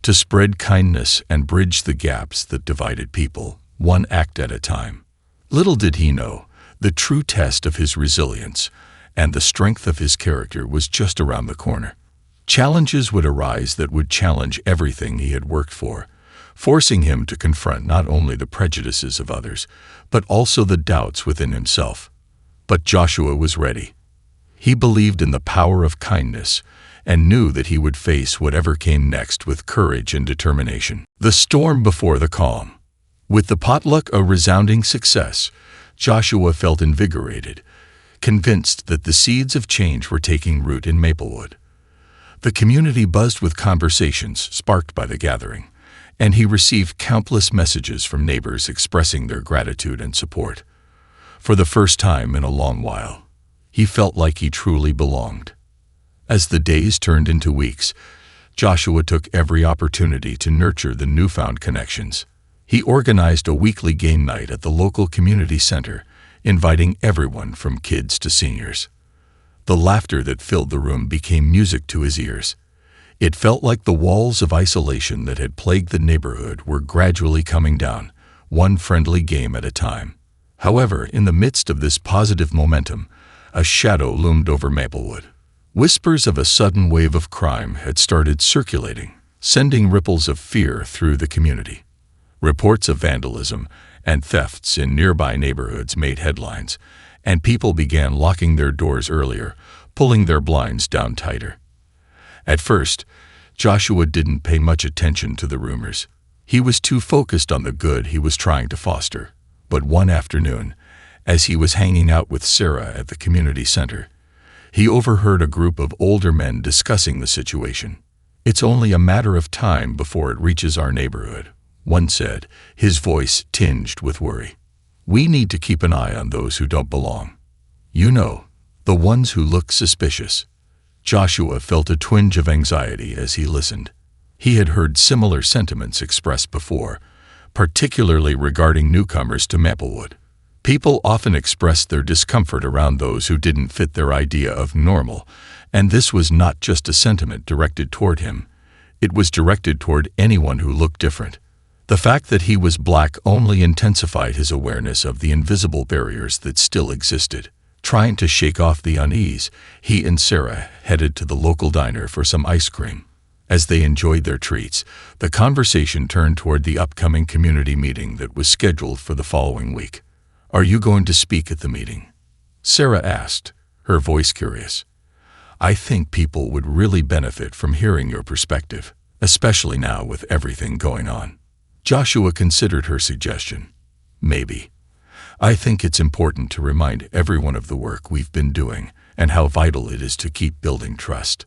to spread kindness and bridge the gaps that divided people, one act at a time. Little did he know, the true test of his resilience and the strength of his character was just around the corner. Challenges would arise that would challenge everything he had worked for, forcing him to confront not only the prejudices of others, but also the doubts within himself. But Joshua was ready. He believed in the power of kindness and knew that he would face whatever came next with courage and determination. The storm before the calm. With the potluck a resounding success, Joshua felt invigorated, convinced that the seeds of change were taking root in Maplewood. The community buzzed with conversations sparked by the gathering, and he received countless messages from neighbors expressing their gratitude and support. For the first time in a long while, he felt like he truly belonged. As the days turned into weeks, Joshua took every opportunity to nurture the newfound connections. He organized a weekly game night at the local community center, inviting everyone from kids to seniors. The laughter that filled the room became music to his ears. It felt like the walls of isolation that had plagued the neighborhood were gradually coming down, one friendly game at a time. However, in the midst of this positive momentum, a shadow loomed over Maplewood. Whispers of a sudden wave of crime had started circulating, sending ripples of fear through the community. Reports of vandalism and thefts in nearby neighborhoods made headlines, and people began locking their doors earlier, pulling their blinds down tighter. At first, Joshua didn't pay much attention to the rumors. He was too focused on the good he was trying to foster. But one afternoon, as he was hanging out with Sarah at the community center, he overheard a group of older men discussing the situation. "It's only a matter of time before it reaches our neighborhood," one said, his voice tinged with worry. "We need to keep an eye on those who don't belong. You know, the ones who look suspicious." Joshua felt a twinge of anxiety as he listened. He had heard similar sentiments expressed before, particularly regarding newcomers to Maplewood. People often expressed their discomfort around those who didn't fit their idea of normal, and this was not just a sentiment directed toward him. It was directed toward anyone who looked different. The fact that he was black only intensified his awareness of the invisible barriers that still existed. Trying to shake off the unease, he and Sarah headed to the local diner for some ice cream. As they enjoyed their treats, the conversation turned toward the upcoming community meeting that was scheduled for the following week. "Are you going to speak at the meeting?" Sarah asked, her voice curious. "I think people would really benefit from hearing your perspective, especially now with everything going on." Joshua considered her suggestion. "Maybe. I think it's important to remind everyone of the work we've been doing and how vital it is to keep building trust."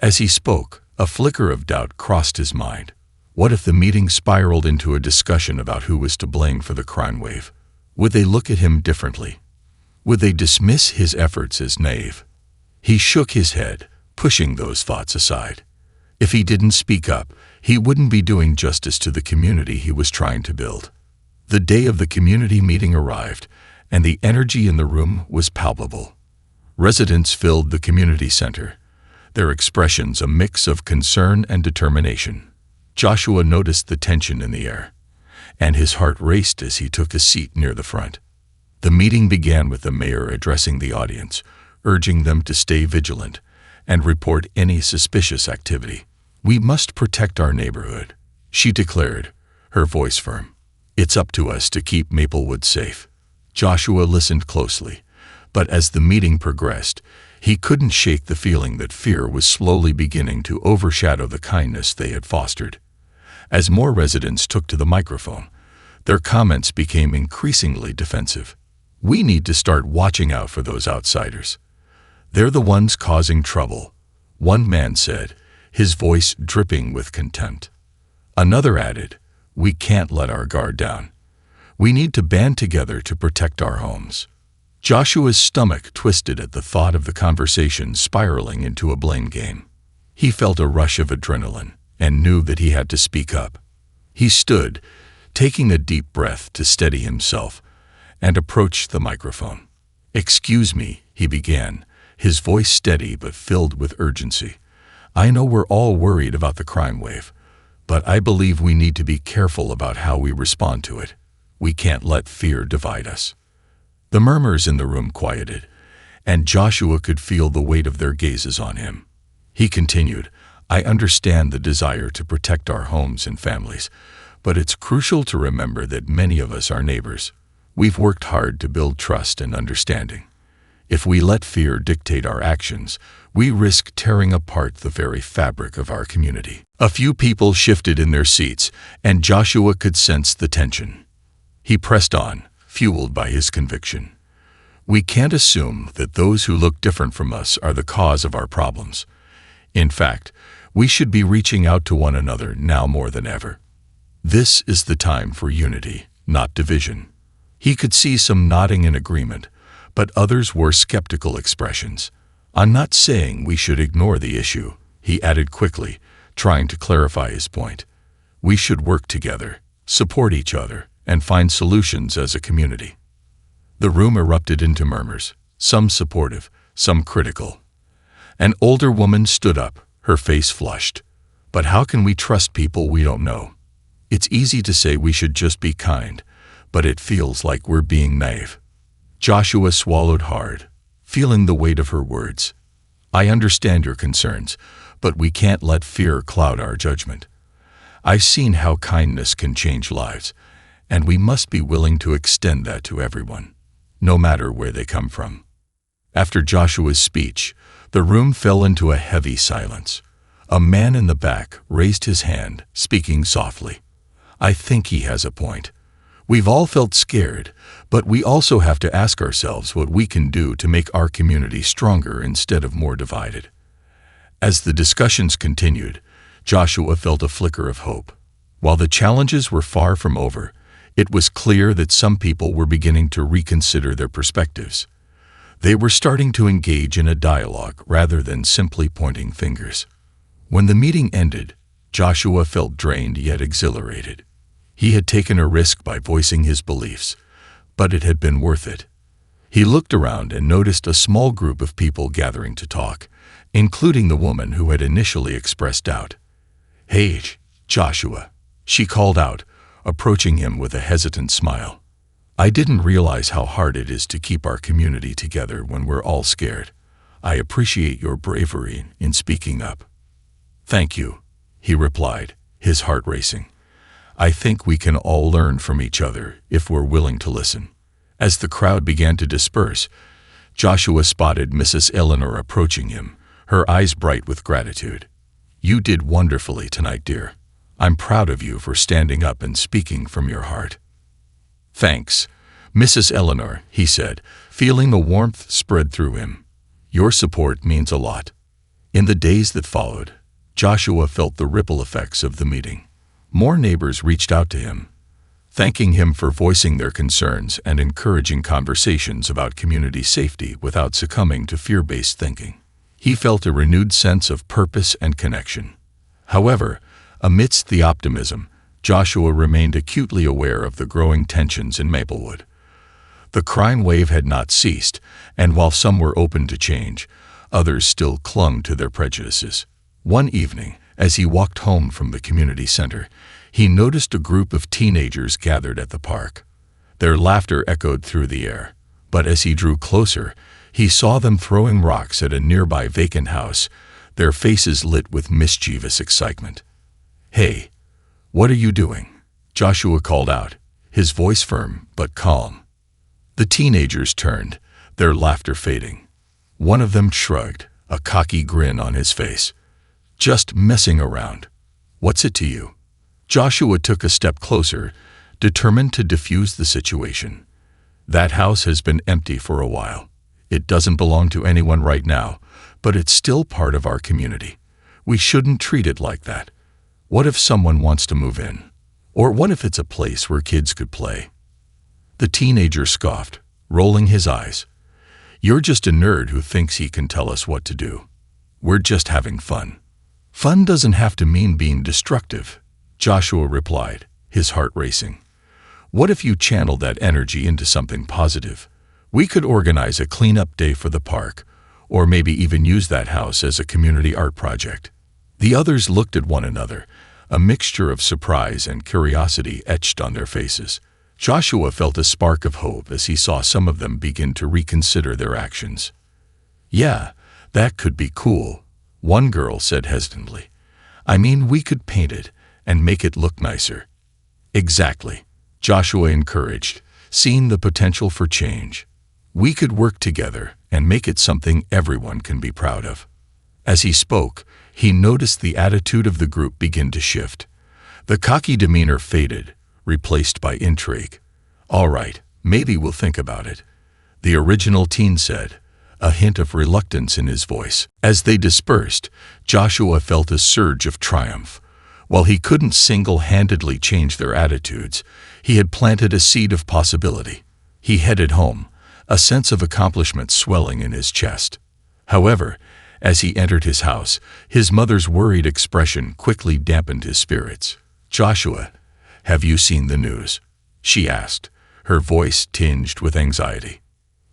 As he spoke, a flicker of doubt crossed his mind. What if the meeting spiraled into a discussion about who was to blame for the crime wave? Would they look at him differently? Would they dismiss his efforts as naive? He shook his head, pushing those thoughts aside. If he didn't speak up, he wouldn't be doing justice to the community he was trying to build. The day of the community meeting arrived, and the energy in the room was palpable. Residents filled the community center, their expressions a mix of concern and determination. Joshua noticed the tension in the air, and his heart raced as he took a seat near the front. The meeting began with the mayor addressing the audience, urging them to stay vigilant and report any suspicious activity. "We must protect our neighborhood," she declared, her voice firm. "It's up to us to keep Maplewood safe." Joshua listened closely, but as the meeting progressed, He couldn't shake the feeling that fear was slowly beginning to overshadow the kindness they had fostered. As more residents took to the microphone, their comments became increasingly defensive. "We need to start watching out for those outsiders. They're the ones causing trouble," one man said, his voice dripping with contempt. Another added, "We can't let our guard down. We need to band together to protect our homes." Joshua's stomach twisted at the thought of the conversation spiraling into a blame game. He felt a rush of adrenaline and knew that he had to speak up. He stood, taking a deep breath to steady himself, and approached the microphone. "Excuse me," he began, his voice steady but filled with urgency. "I know we're all worried about the crime wave, but I believe we need to be careful about how we respond to it. We can't let fear divide us." The murmurs in the room quieted, and Joshua could feel the weight of their gazes on him. He continued, "I understand the desire to protect our homes and families, but it's crucial to remember that many of us are neighbors. We've worked hard to build trust and understanding. If we let fear dictate our actions, we risk tearing apart the very fabric of our community." A few people shifted in their seats, and Joshua could sense the tension. He pressed on, fueled by his conviction. "We can't assume that those who look different from us are the cause of our problems. In fact, we should be reaching out to one another now more than ever. This is the time for unity, not division." He could see some nodding in agreement, but others wore skeptical expressions. "I'm not saying we should ignore the issue," he added quickly, trying to clarify his point. "We should work together, support each other, and find solutions as a community." The room erupted into murmurs, some supportive, some critical. An older woman stood up, her face flushed. "But how can we trust people we don't know? It's easy to say we should just be kind, but it feels like we're being naive." Joshua swallowed hard, feeling the weight of her words. "I understand your concerns, but we can't let fear cloud our judgment. I've seen how kindness can change lives, and we must be willing to extend that to everyone, no matter where they come from." After Joshua's speech, the room fell into a heavy silence. A man in the back raised his hand, speaking softly. "I think he has a point. We've all felt scared, but we also have to ask ourselves what we can do to make our community stronger instead of more divided." As the discussions continued, Joshua felt a flicker of hope. While the challenges were far from over, it was clear that some people were beginning to reconsider their perspectives. They were starting to engage in a dialogue rather than simply pointing fingers. When the meeting ended, Joshua felt drained yet exhilarated. He had taken a risk by voicing his beliefs, but it had been worth it. He looked around and noticed a small group of people gathering to talk, including the woman who had initially expressed doubt. "Hey, Joshua," she called out, approaching him with a hesitant smile. "I didn't realize how hard it is to keep our community together when we're all scared. I appreciate your bravery in speaking up." "Thank you," he replied, his heart racing. "I think we can all learn from each other if we're willing to listen." As the crowd began to disperse, Joshua spotted Mrs. Eleanor approaching him, her eyes bright with gratitude. "You did wonderfully tonight, dear. I'm proud of you for standing up and speaking from your heart." "Thanks, Mrs. Eleanor," he said, feeling the warmth spread through him. "Your support means a lot." In the days that followed, Joshua felt the ripple effects of the meeting. More neighbors reached out to him, thanking him for voicing their concerns and encouraging conversations about community safety without succumbing to fear-based thinking. He felt a renewed sense of purpose and connection. However, amidst the optimism, Joshua remained acutely aware of the growing tensions in Maplewood. The crime wave had not ceased, and while some were open to change, others still clung to their prejudices. One evening, as he walked home from the community center, he noticed a group of teenagers gathered at the park. Their laughter echoed through the air, but as he drew closer, he saw them throwing rocks at a nearby vacant house, their faces lit with mischievous excitement. "Hey, what are you doing?" Joshua called out, his voice firm but calm. The teenagers turned, their laughter fading. One of them shrugged, a cocky grin on his face. Just messing around. What's it to you? Joshua took a step closer, determined to defuse the situation. That house has been empty for a while. It doesn't belong to anyone right now, but it's still part of our community. We shouldn't treat it like that. What if someone wants to move in? Or what if it's a place where kids could play? The teenager scoffed, rolling his eyes. You're just a nerd who thinks he can tell us what to do. We're just having fun. Fun doesn't have to mean being destructive, Joshua replied, his heart racing. What if you channeled that energy into something positive? We could organize a cleanup day for the park, or maybe even use that house as a community art project. The others looked at one another, a mixture of surprise and curiosity etched on their faces. Joshua felt a spark of hope as he saw some of them begin to reconsider their actions. Yeah, that could be cool, one girl said hesitantly. I mean, we could paint it and make it look nicer. Exactly, Joshua encouraged, seeing the potential for change. We could work together and make it something everyone can be proud of. As he spoke, he noticed the attitude of the group begin to shift. The cocky demeanor faded, replaced by intrigue. All right, maybe we'll think about it, the original teen said, a hint of reluctance in his voice. As they dispersed, Joshua felt a surge of triumph. While he couldn't single-handedly change their attitudes, he had planted a seed of possibility. He headed home, a sense of accomplishment swelling in his chest. However, as he entered his house, his mother's worried expression quickly dampened his spirits. Joshua, have you seen the news? She asked, her voice tinged with anxiety.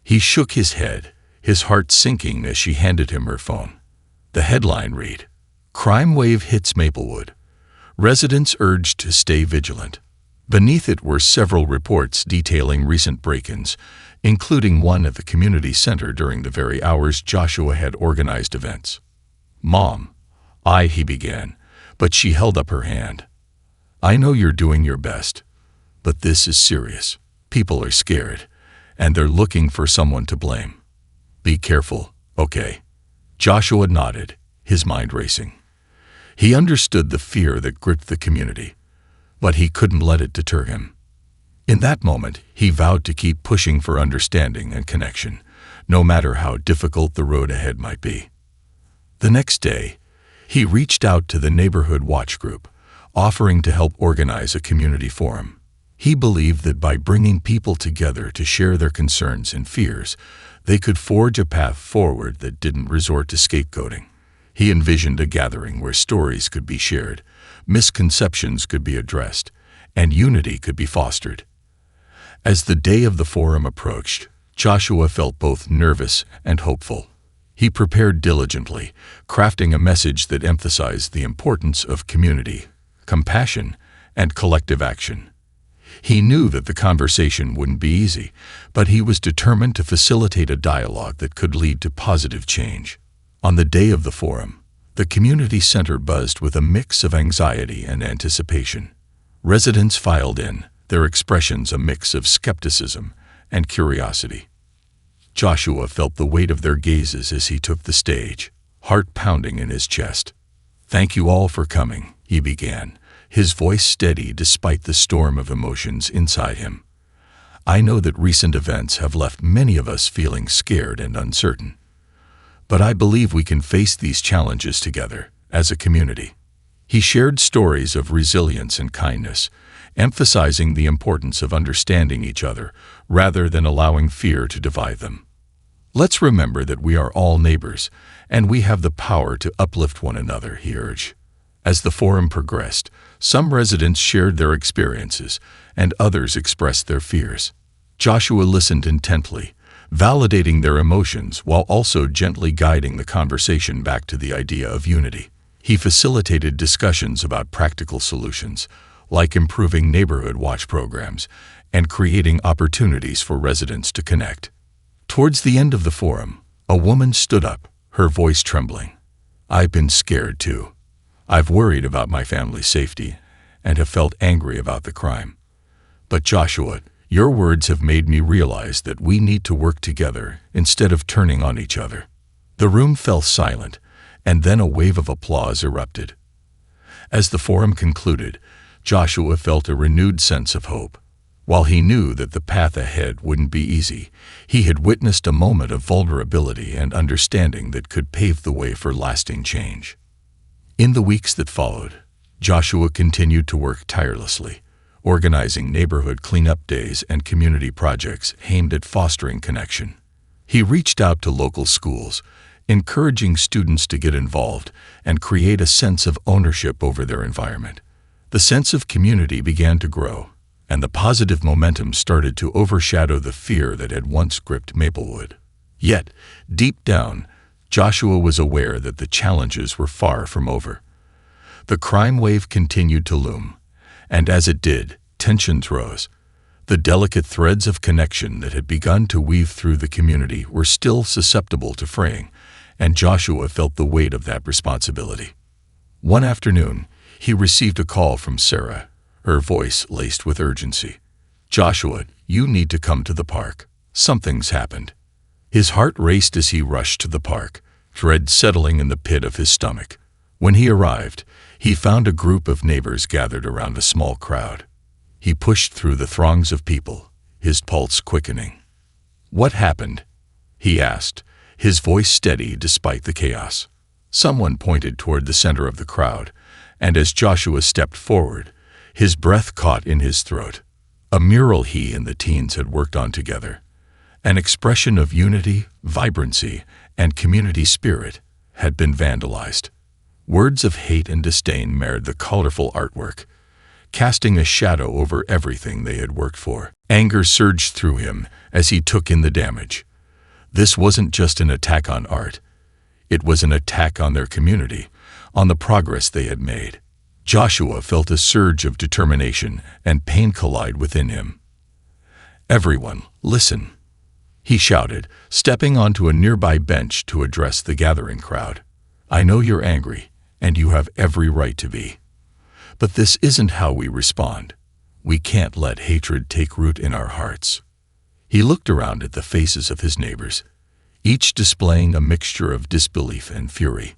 He shook his head, his heart sinking as she handed him her phone. The headline read, Crime Wave Hits Maplewood. Residents urged to stay vigilant. Beneath it were several reports detailing recent break-ins, including one at the community center during the very hours Joshua had organized events. Mom, he began, but she held up her hand. I know you're doing your best, but this is serious. People are scared, and they're looking for someone to blame. Be careful, okay? Joshua nodded, his mind racing. He understood the fear that gripped the community, but he couldn't let it deter him. In that moment, he vowed to keep pushing for understanding and connection, no matter how difficult the road ahead might be. The next day, he reached out to the neighborhood watch group, offering to help organize a community forum. He believed that by bringing people together to share their concerns and fears, they could forge a path forward that didn't resort to scapegoating. He envisioned a gathering where stories could be shared, misconceptions could be addressed, and unity could be fostered. As the day of the forum approached, Joshua felt both nervous and hopeful. He prepared diligently, crafting a message that emphasized the importance of community, compassion, and collective action. He knew that the conversation wouldn't be easy, but he was determined to facilitate a dialogue that could lead to positive change. On the day of the forum, the community center buzzed with a mix of anxiety and anticipation. Residents filed in, their expressions a mix of skepticism and curiosity. Joshua felt the weight of their gazes as he took the stage, heart pounding in his chest. Thank you all for coming, he began, his voice steady despite the storm of emotions inside him. I know that recent events have left many of us feeling scared and uncertain. But I believe we can face these challenges together, as a community. He shared stories of resilience and kindness, emphasizing the importance of understanding each other rather than allowing fear to divide them. Let's remember that we are all neighbors, and we have the power to uplift one another, he urged. As the forum progressed, some residents shared their experiences, and others expressed their fears. Joshua listened intently, validating their emotions while also gently guiding the conversation back to the idea of unity. He facilitated discussions about practical solutions, like improving neighborhood watch programs and creating opportunities for residents to connect. Towards the end of the forum, a woman stood up, her voice trembling. I've been scared too. I've worried about my family's safety and have felt angry about the crime. But Joshua, your words have made me realize that we need to work together instead of turning on each other. The room fell silent, and then a wave of applause erupted. As the forum concluded, Joshua felt a renewed sense of hope. While he knew that the path ahead wouldn't be easy, he had witnessed a moment of vulnerability and understanding that could pave the way for lasting change. In the weeks that followed, Joshua continued to work tirelessly, organizing neighborhood cleanup days and community projects aimed at fostering connection. He reached out to local schools, encouraging students to get involved and create a sense of ownership over their environment. The sense of community began to grow, and the positive momentum started to overshadow the fear that had once gripped Maplewood. Yet, deep down, Joshua was aware that the challenges were far from over. The crime wave continued to loom, and as it did, tensions rose. The delicate threads of connection that had begun to weave through the community were still susceptible to fraying, and Joshua felt the weight of that responsibility. One afternoon, he received a call from Sarah, her voice laced with urgency. "Joshua, you need to come to the park. Something's happened." His heart raced as he rushed to the park, dread settling in the pit of his stomach. When he arrived, he found a group of neighbors gathered around a small crowd. He pushed through the throngs of people, his pulse quickening. "What happened?" he asked, his voice steady despite the chaos. Someone pointed toward the center of the crowd, and as Joshua stepped forward, his breath caught in his throat. A mural he and the teens had worked on together. An expression of unity, vibrancy, and community spirit had been vandalized. Words of hate and disdain marred the colorful artwork, casting a shadow over everything they had worked for. Anger surged through him as he took in the damage. This wasn't just an attack on art. It was an attack on their community, on the progress they had made. Joshua felt a surge of determination and pain collide within him. "Everyone, listen," he shouted, stepping onto a nearby bench to address the gathering crowd. "I know you're angry, and you have every right to be. But this isn't how we respond. We can't let hatred take root in our hearts." He looked around at the faces of his neighbors, each displaying a mixture of disbelief and fury.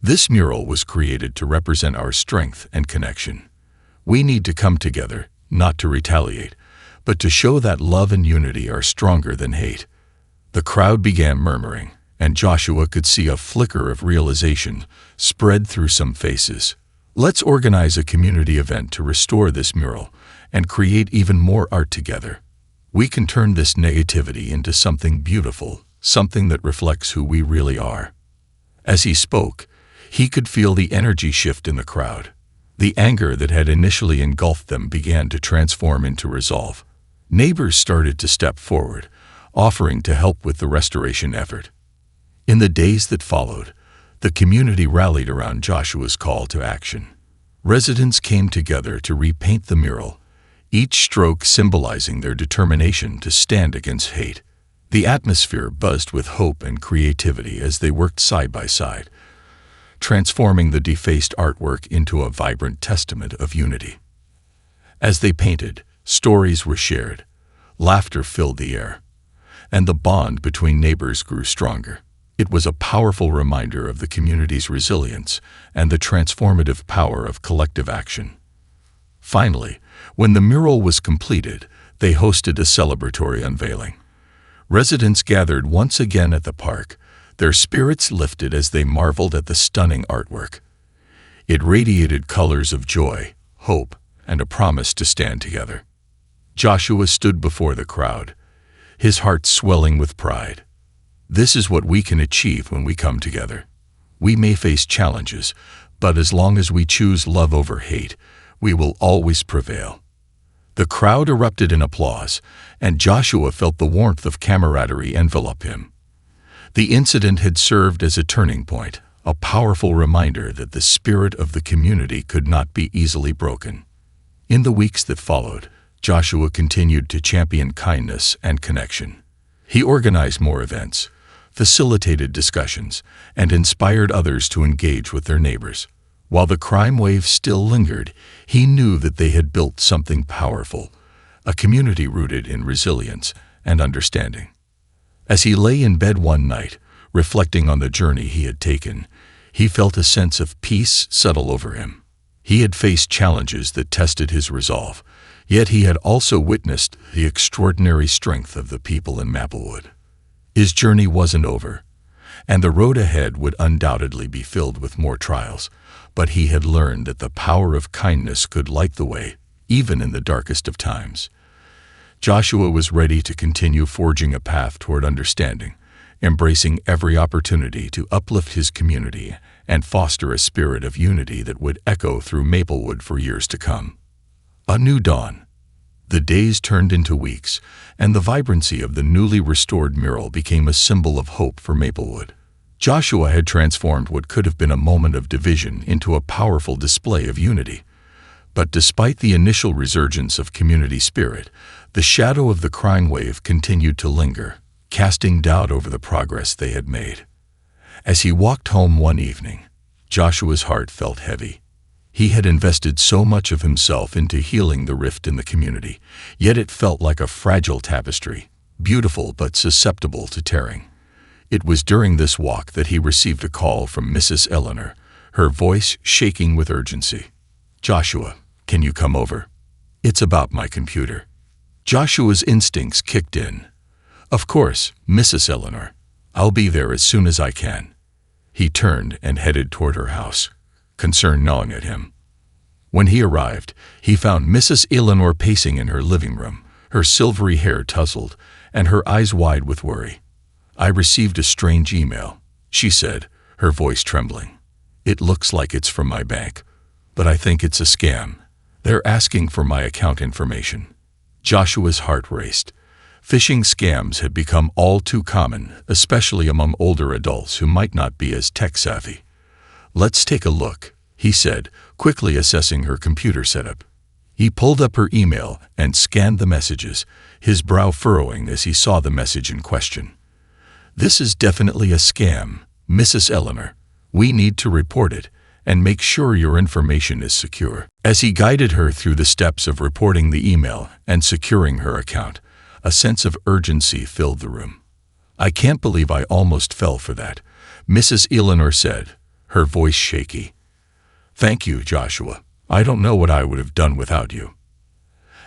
This mural was created to represent our strength and connection. We need to come together, not to retaliate, but to show that love and unity are stronger than hate. The crowd began murmuring, and Joshua could see a flicker of realization spread through some faces. "Let's organize a community event to restore this mural and create even more art together. We can turn this negativity into something beautiful, something that reflects who we really are." As he spoke, he could feel the energy shift in the crowd. The anger that had initially engulfed them began to transform into resolve. Neighbors started to step forward, offering to help with the restoration effort. In the days that followed, the community rallied around Joshua's call to action. Residents came together to repaint the mural, each stroke symbolizing their determination to stand against hate. The atmosphere buzzed with hope and creativity as they worked side by side, transforming the defaced artwork into a vibrant testament of unity. As they painted, stories were shared, laughter filled the air, and the bond between neighbors grew stronger. It was a powerful reminder of the community's resilience and the transformative power of collective action. Finally, when the mural was completed, they hosted a celebratory unveiling. Residents gathered once again at the park, their spirits lifted as they marveled at the stunning artwork. It radiated colors of joy, hope, and a promise to stand together. Joshua stood before the crowd, his heart swelling with pride. This is what we can achieve when we come together. We may face challenges, but as long as we choose love over hate, we will always prevail. The crowd erupted in applause, and Joshua felt the warmth of camaraderie envelop him. The incident had served as a turning point, a powerful reminder that the spirit of the community could not be easily broken. In the weeks that followed, Joshua continued to champion kindness and connection. He organized more events, facilitated discussions, and inspired others to engage with their neighbors. While the crime wave still lingered, he knew that they had built something powerful, a community rooted in resilience and understanding. As he lay in bed one night, Reflecting on the journey he had taken, he felt a sense of peace settle over him. He had faced challenges that tested his resolve, yet he had also witnessed the extraordinary strength of the people in Maplewood. His journey wasn't over, and the road ahead would undoubtedly be filled with more trials, but he had learned that the power of kindness could light the way, even in the darkest of times. Joshua was ready to continue forging a path toward understanding, embracing every opportunity to uplift his community and foster a spirit of unity that would echo through Maplewood for years to come. A new dawn. The days turned into weeks, and the vibrancy of the newly restored mural became a symbol of hope for Maplewood. Joshua had transformed what could have been a moment of division into a powerful display of unity. But despite the initial resurgence of community spirit, the shadow of the crime wave continued to linger, casting doubt over the progress they had made. As he walked home one evening, Joshua's heart felt heavy. He had invested so much of himself into healing the rift in the community, yet it felt like a fragile tapestry, beautiful but susceptible to tearing. It was during this walk that he received a call from Mrs. Eleanor, her voice shaking with urgency. "Joshua, can you come over? It's about my computer." Joshua's instincts kicked in. "Of course, Mrs. Eleanor. I'll be there as soon as I can." He turned and headed toward her house, concern gnawing at him. When he arrived, he found Mrs. Eleanor pacing in her living room, her silvery hair tousled, and her eyes wide with worry. "I received a strange email," she said, her voice trembling. "It looks like it's from my bank, but I think it's a scam. They're asking for my account information." Joshua's heart raced. Phishing scams had become all too common, especially among older adults who might not be as tech-savvy. "Let's take a look," he said, quickly assessing her computer setup. He pulled up her email and scanned the messages, his brow furrowing as he saw the message in question. "This is definitely a scam, Mrs. Eleanor. We need to report it and make sure your information is secure." As he guided her through the steps of reporting the email and securing her account, a sense of urgency filled the room. "I can't believe I almost fell for that," Mrs. Eleanor said, her voice shaky. "Thank you, Joshua. I don't know what I would have done without you."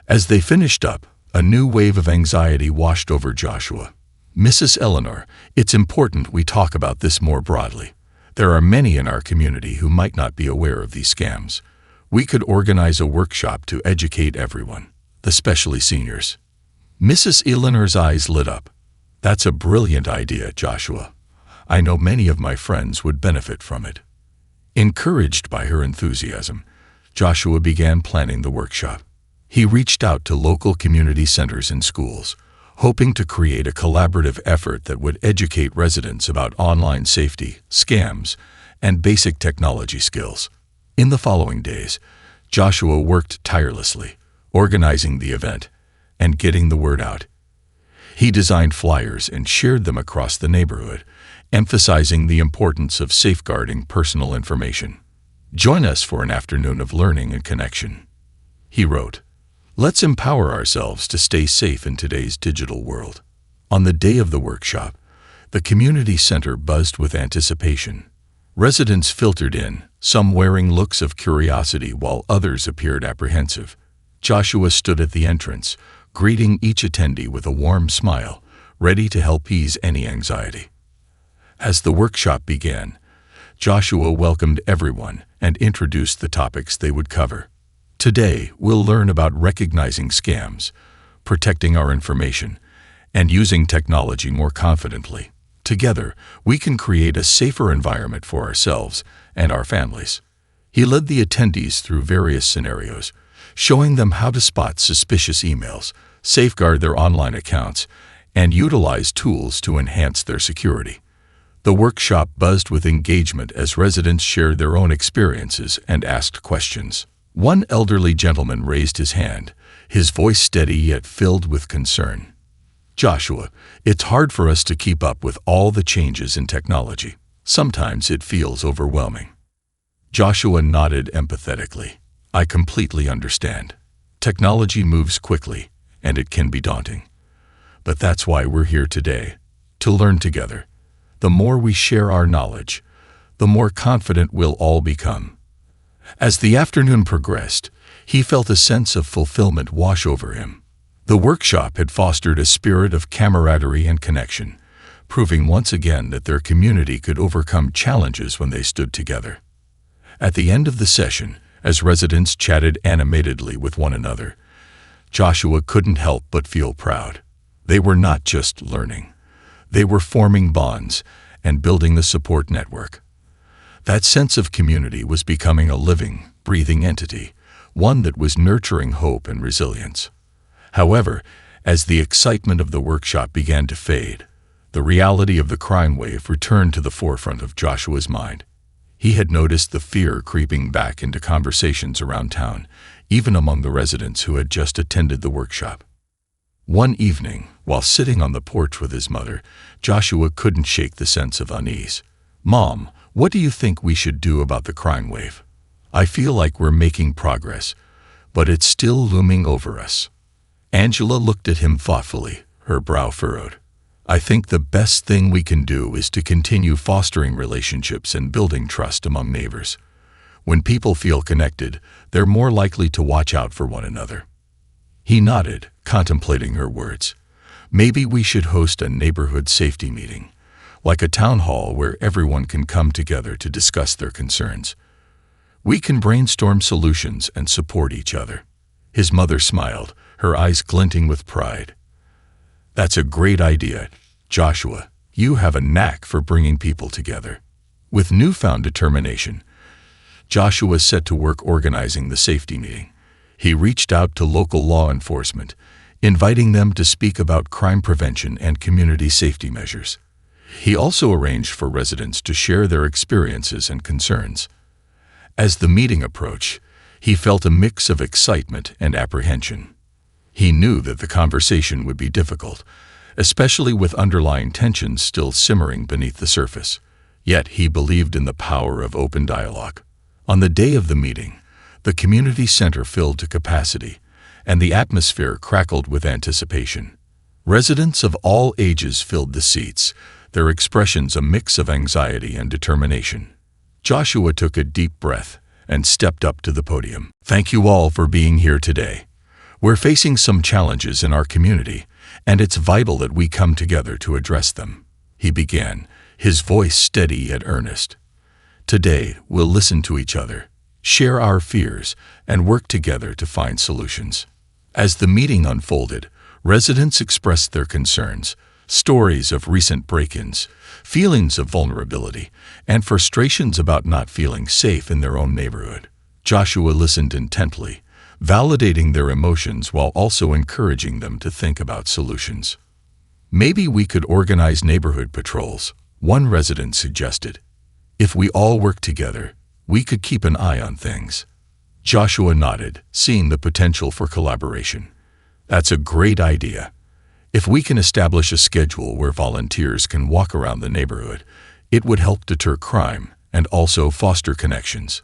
As they finished up, a new wave of anxiety washed over Joshua. "Mrs. Eleanor, it's important we talk about this more broadly. There are many in our community who might not be aware of these scams. We could organize a workshop to educate everyone, especially seniors." Mrs. Eleanor's eyes lit up. "That's a brilliant idea, Joshua. I know many of my friends would benefit from it." Encouraged by her enthusiasm, Joshua began planning the workshop. He reached out to local community centers and schools, hoping to create a collaborative effort that would educate residents about online safety, scams, and basic technology skills. In the following days, Joshua worked tirelessly, organizing the event and getting the word out. He designed flyers and shared them across the neighborhood, emphasizing the importance of safeguarding personal information. "Join us for an afternoon of learning and connection," he wrote. "Let's empower ourselves to stay safe in today's digital world." On the day of the workshop, the community center buzzed with anticipation. Residents filtered in, some wearing looks of curiosity while others appeared apprehensive. Joshua stood at the entrance, greeting each attendee with a warm smile, ready to help ease any anxiety. As the workshop began, Joshua welcomed everyone and introduced the topics they would cover. "Today, we'll learn about recognizing scams, protecting our information, and using technology more confidently. Together, we can create a safer environment for ourselves and our families." He led the attendees through various scenarios, showing them how to spot suspicious emails, safeguard their online accounts, and utilize tools to enhance their security. The workshop buzzed with engagement as residents shared their own experiences and asked questions. One elderly gentleman raised his hand, his voice steady yet filled with concern. "Joshua, it's hard for us to keep up with all the changes in technology. Sometimes it feels overwhelming." Joshua nodded empathetically. "I completely understand. Technology moves quickly, and it can be daunting. But that's why we're here today, to learn together. The more we share our knowledge, the more confident we'll all become. As the afternoon progressed, he felt a sense of fulfillment wash over him. The workshop had fostered a spirit of camaraderie and connection, proving once again that their community could overcome challenges when they stood together. At the end of the session, as residents chatted animatedly with one another, Joshua couldn't help but feel proud. They were not just learning. They were forming bonds and building a support network. That sense of community was becoming a living, breathing entity, one that was nurturing hope and resilience. However, as the excitement of the workshop began to fade, the reality of the crime wave returned to the forefront of Joshua's mind. He had noticed the fear creeping back into conversations around town, even among the residents who had just attended the workshop. One evening, while sitting on the porch with his mother, Joshua couldn't shake the sense of unease. "Mom, what do you think we should do about the crime wave? I feel like we're making progress, but it's still looming over us." Angela looked at him thoughtfully, her brow furrowed. "I think the best thing we can do is to continue fostering relationships and building trust among neighbors. When people feel connected, they're more likely to watch out for one another." He nodded, contemplating her words. "Maybe we should host a neighborhood safety meeting, like a town hall where everyone can come together to discuss their concerns. We can brainstorm solutions and support each other." His mother smiled, her eyes glinting with pride. "That's a great idea, Joshua. You have a knack for bringing people together." With newfound determination, Joshua set to work organizing the safety meeting. He reached out to local law enforcement, inviting them to speak about crime prevention and community safety measures. He also arranged for residents to share their experiences and concerns. As the meeting approached, he felt a mix of excitement and apprehension. He knew that the conversation would be difficult, especially with underlying tensions still simmering beneath the surface. Yet he believed in the power of open dialogue. On the day of the meeting, the community center filled to capacity, and the atmosphere crackled with anticipation. Residents of all ages filled the seats, their expressions a mix of anxiety and determination. Joshua took a deep breath and stepped up to the podium. "Thank you all for being here today. We're facing some challenges in our community, and it's vital that we come together to address them," he began, his voice steady yet earnest. "Today, we'll listen to each other, share our fears, and work together to find solutions." As the meeting unfolded, residents expressed their concerns, stories of recent break-ins, feelings of vulnerability, and frustrations about not feeling safe in their own neighborhood. Joshua listened intently, validating their emotions while also encouraging them to think about solutions. "Maybe we could organize neighborhood patrols," one resident suggested. "If we all work together, we could keep an eye on things." Joshua nodded, seeing the potential for collaboration. "That's a great idea. If we can establish a schedule where volunteers can walk around the neighborhood, it would help deter crime and also foster connections."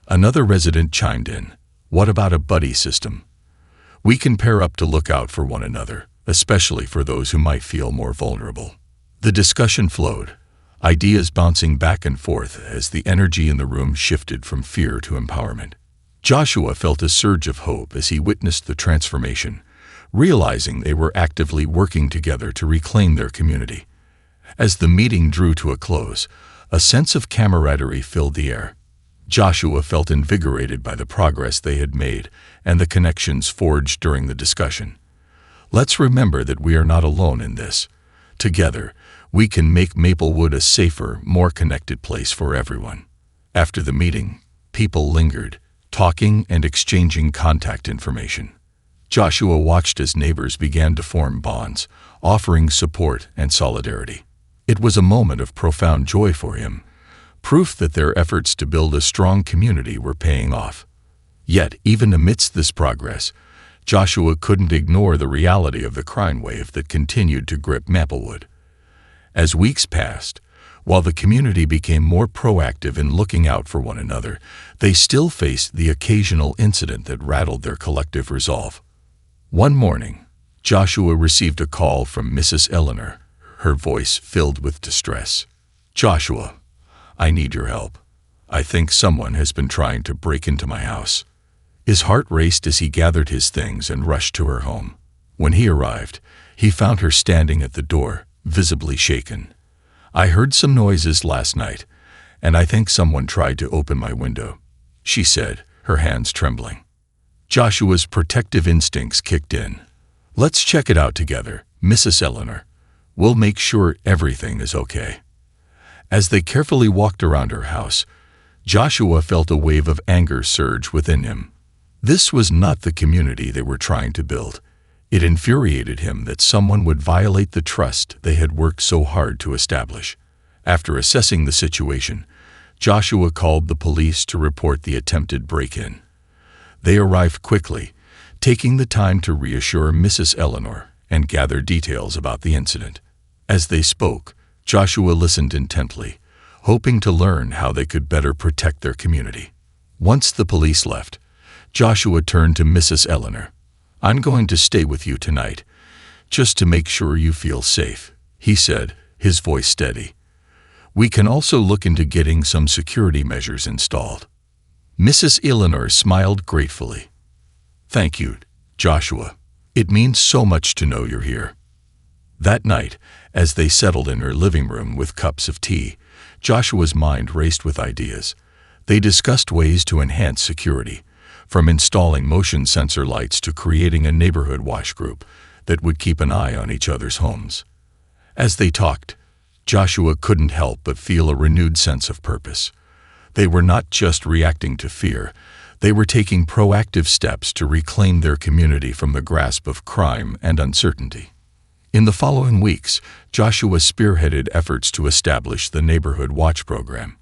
Another resident chimed in. "What about a buddy system? We can pair up to look out for one another, especially for those who might feel more vulnerable." The discussion flowed, ideas bouncing back and forth as the energy in the room shifted from fear to empowerment. Joshua felt a surge of hope as he witnessed the transformation, realizing they were actively working together to reclaim their community. As the meeting drew to a close, a sense of camaraderie filled the air. Joshua felt invigorated by the progress they had made and the connections forged during the discussion. "Let's remember that we are not alone in this. Together, we can make Maplewood a safer, more connected place for everyone." After the meeting, people lingered, talking and exchanging contact information. Joshua watched as neighbors began to form bonds, offering support and solidarity. It was a moment of profound joy for him, proof that their efforts to build a strong community were paying off. Yet, even amidst this progress, Joshua couldn't ignore the reality of the crime wave that continued to grip Maplewood. As weeks passed, while the community became more proactive in looking out for one another, they still faced the occasional incident that rattled their collective resolve. One morning, Joshua received a call from Mrs. Eleanor, her voice filled with distress. "Joshua, I need your help. I think someone has been trying to break into my house." His heart raced as he gathered his things and rushed to her home. When he arrived, he found her standing at the door, visibly shaken. "I heard some noises last night, and I think someone tried to open my window," she said, her hands trembling. Joshua's protective instincts kicked in. "Let's check it out together, Mrs. Eleanor. We'll make sure everything is okay." As they carefully walked around her house, Joshua felt a wave of anger surge within him. This was not the community they were trying to build. It infuriated him that someone would violate the trust they had worked so hard to establish. After assessing the situation, Joshua called the police to report the attempted break-in. They arrived quickly, taking the time to reassure Mrs. Eleanor and gather details about the incident. As they spoke, Joshua listened intently, hoping to learn how they could better protect their community. Once the police left, Joshua turned to Mrs. Eleanor. "I'm going to stay with you tonight, just to make sure you feel safe," he said, his voice steady. "We can also look into getting some security measures installed." Mrs. Eleanor smiled gratefully. "Thank you, Joshua. It means so much to know you're here." That night, as they settled in her living room with cups of tea, Joshua's mind raced with ideas. They discussed ways to enhance security, from installing motion sensor lights to creating a neighborhood watch group that would keep an eye on each other's homes. As they talked, Joshua couldn't help but feel a renewed sense of purpose. They were not just reacting to fear, they were taking proactive steps to reclaim their community from the grasp of crime and uncertainty. In the following weeks, Joshua spearheaded efforts to establish the Neighborhood Watch program,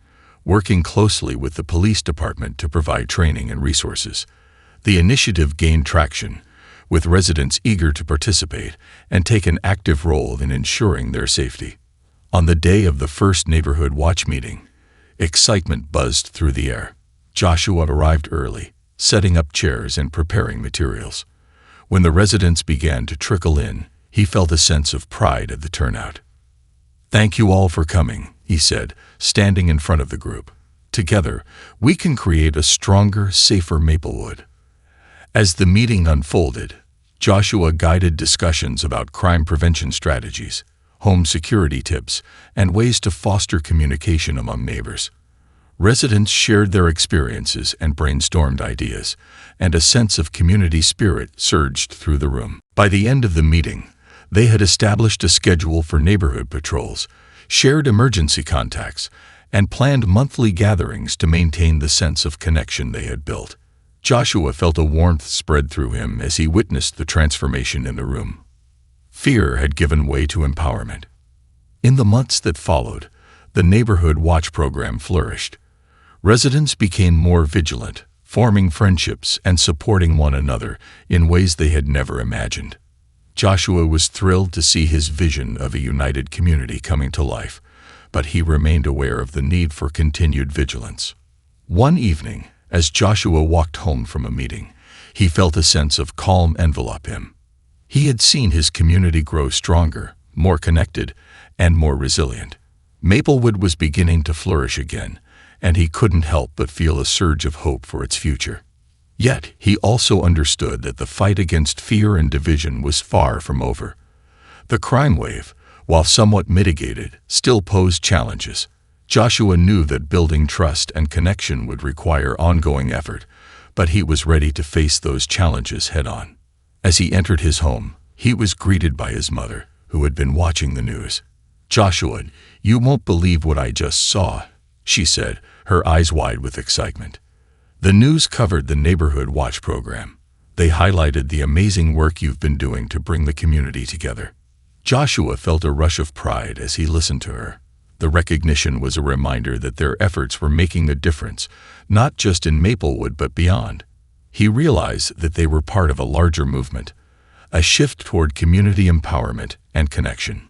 working closely with the police department to provide training and resources. The initiative gained traction, with residents eager to participate and take an active role in ensuring their safety. On the day of the first Neighborhood Watch meeting, excitement buzzed through the air. Joshua arrived early, setting up chairs and preparing materials. When the residents began to trickle in, he felt a sense of pride at the turnout. "Thank you all for coming," he said, standing in front of the group. "Together, we can create a stronger, safer Maplewood." As the meeting unfolded, Joshua guided discussions about crime prevention strategies, home security tips, and ways to foster communication among neighbors. Residents shared their experiences and brainstormed ideas, and a sense of community spirit surged through the room. By the end of the meeting, they had established a schedule for neighborhood patrols, shared emergency contacts, and planned monthly gatherings to maintain the sense of connection they had built. Joshua felt a warmth spread through him as he witnessed the transformation in the room. Fear had given way to empowerment. In the months that followed, the Neighborhood Watch program flourished. Residents became more vigilant, forming friendships and supporting one another in ways they had never imagined. Joshua was thrilled to see his vision of a united community coming to life, but he remained aware of the need for continued vigilance. One evening, as Joshua walked home from a meeting, he felt a sense of calm envelop him. He had seen his community grow stronger, more connected, and more resilient. Maplewood was beginning to flourish again, and he couldn't help but feel a surge of hope for its future. Yet, he also understood that the fight against fear and division was far from over. The crime wave, while somewhat mitigated, still posed challenges. Joshua knew that building trust and connection would require ongoing effort, but he was ready to face those challenges head-on. As he entered his home, he was greeted by his mother, who had been watching the news. "Joshua, you won't believe what I just saw," she said, her eyes wide with excitement. The news covered the Neighborhood Watch program. They highlighted the amazing work you've been doing to bring the community together. Joshua felt a rush of pride as he listened to her. The recognition was a reminder that their efforts were making a difference, not just in Maplewood but beyond. He realized that they were part of a larger movement, a shift toward community empowerment and connection.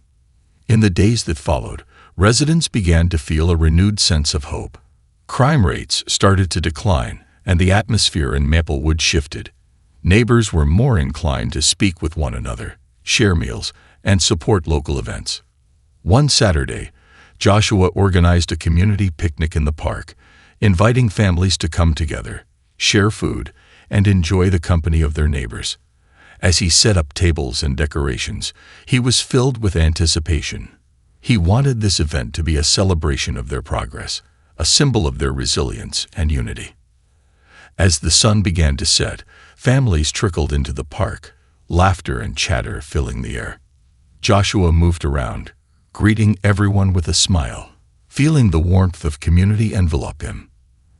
In the days that followed, residents began to feel a renewed sense of hope. Crime rates started to decline, and the atmosphere in Maplewood shifted. Neighbors were more inclined to speak with one another, share meals, and support local events. One Saturday, Joshua organized a community picnic in the park, inviting families to come together, share food, and enjoy the company of their neighbors. As he set up tables and decorations, he was filled with anticipation. He wanted this event to be a celebration of their progress, a symbol of their resilience and unity. As the sun began to set, families trickled into the park, laughter and chatter filling the air. Joshua moved around, greeting everyone with a smile, feeling the warmth of community envelop him.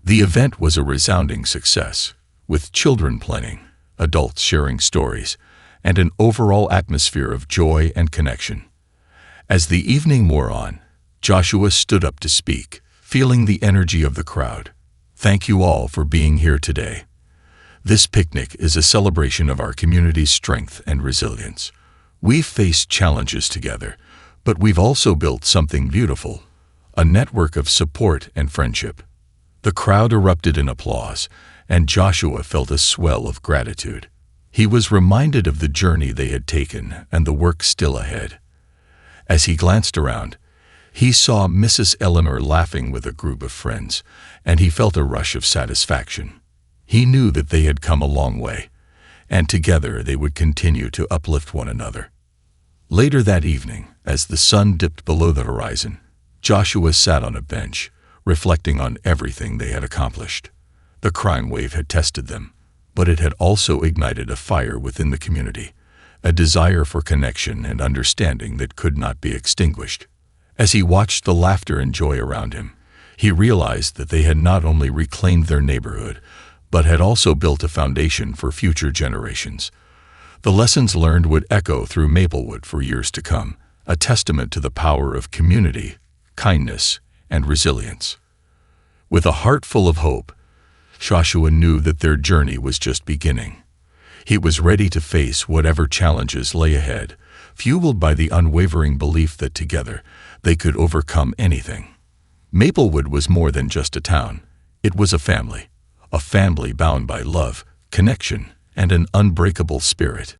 The event was a resounding success, with children playing, adults sharing stories, and an overall atmosphere of joy and connection. As the evening wore on, Joshua stood up to speak, feeling the energy of the crowd. "Thank you all for being here today. This picnic is a celebration of our community's strength and resilience. We've faced challenges together, but we've also built something beautiful, a network of support and friendship." The crowd erupted in applause, and Joshua felt a swell of gratitude. He was reminded of the journey they had taken and the work still ahead. As he glanced around, he saw Mrs. Eleanor laughing with a group of friends, and he felt a rush of satisfaction. He knew that they had come a long way, and together they would continue to uplift one another. Later that evening, as the sun dipped below the horizon, Joshua sat on a bench, reflecting on everything they had accomplished. The crime wave had tested them, but it had also ignited a fire within the community, a desire for connection and understanding that could not be extinguished. As he watched the laughter and joy around him, he realized that they had not only reclaimed their neighborhood, but had also built a foundation for future generations. The lessons learned would echo through Maplewood for years to come, a testament to the power of community, kindness, and resilience. With a heart full of hope, Joshua knew that their journey was just beginning. He was ready to face whatever challenges lay ahead, fueled by the unwavering belief that together they could overcome anything. Maplewood was more than just a town. It was a family bound by love, connection, and an unbreakable spirit.